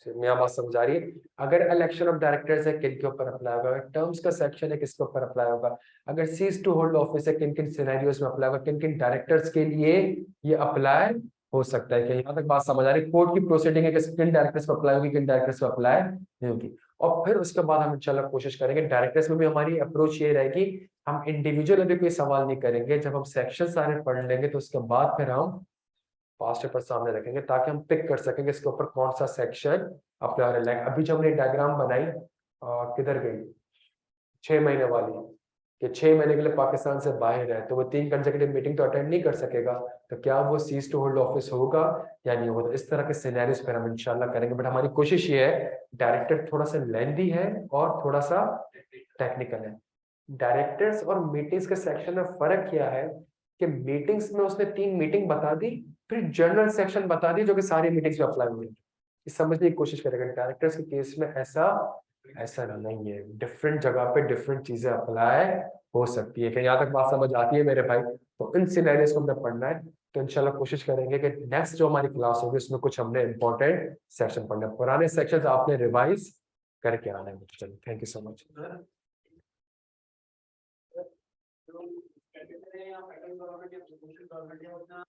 S1: मेरा बात समझ आ रही है? अगर इलेक्शन ऑफ डायरेक्टर्स है किन के ऊपर अप्लाई होगा, अगर टर्म्स का सेक्शन है किसके ऊपर अप्लाई होगा, अगर सीज टू होल्ड ऑफिस है किन किन सिनेरियोस में अप्लाई होगा, किन किन डायरेक्टर्स के लिए ये अप्लाई हो सकता है। कि यहाँ तक बात समझ आ रही है? कोर्ट की प्रोसीडिंग है कि किन डायरेक्टर्स पर अप्लाई होगी, किन डायरेक्टर्स पर अप्लाई नहीं होगी। और फिर उसके बाद हम इंशाल्लाह कोशिश करेंगे, डायरेक्टर्स में भी हमारी अप्रोच ये रहेगी, हम इंडिविजुअल अभी कोई सवाल नहीं करेंगे। जब हम सेक्शन सारे पढ़ लेंगे तो उसके बाद फिर हम पास्ट पेपर सामने रखेंगे ताकि हम पिक कर सकेंगे इसके ऊपर कौन सा सेक्शन अपना रहा है। अभी जो हमने डायग्राम बनाई किधर गई, 6 महीने वाली, कि 6 महीने के लिए पाकिस्तान से बाहर है तो वो 3 कंसेक्यूटिव मीटिंग तो अटेंड नहीं कर सकेगा, तो क्या वो सीज टू होल्ड ऑफिस होगा या नहीं होगा। तो इस तरह के सिनेरियोस पर हम इंशाल्लाह करेंगे। बट हमारी कोशिश ये है, डायरेक्टर थोड़ा सा लेंथी है और थोड़ा सा टेक्निकल है। डायरेक्टर्स और मीटिंग्स के सेक्शन में फर्क क्या है कि मीटिंग्स में उसने 3 मीटिंग बता दी, फिर जनरल सेक्शन बता दी जो कि सारी मीटिंग्स में अप्लाई हुई। इस समझने की कोशिश करेगा। डायरेक्टर्स के केस में ऐसा ऐसा नहीं है, डिफरेंट जगह पे डिफरेंट चीजें अप्लाई हो सकती है। कि यहाँ तक बात समझ आती है मेरे भाई? तो इन सिनेरियोस को हमने पढ़ना है। तो इंशाल्लाह कोशिश करेंगे कि नेक्स्ट जो हमारी क्लास होगी उसमें कुछ हमने इंपॉर्टेंट सेक्शन पढ़ना है। पुराने सेक्शन आपने रिवाइज करके आना है। चलिए, थैंक यू सो मच।
S2: या फेडरल गवर्नमेंट या सोशल गवर्नमेंट या अपना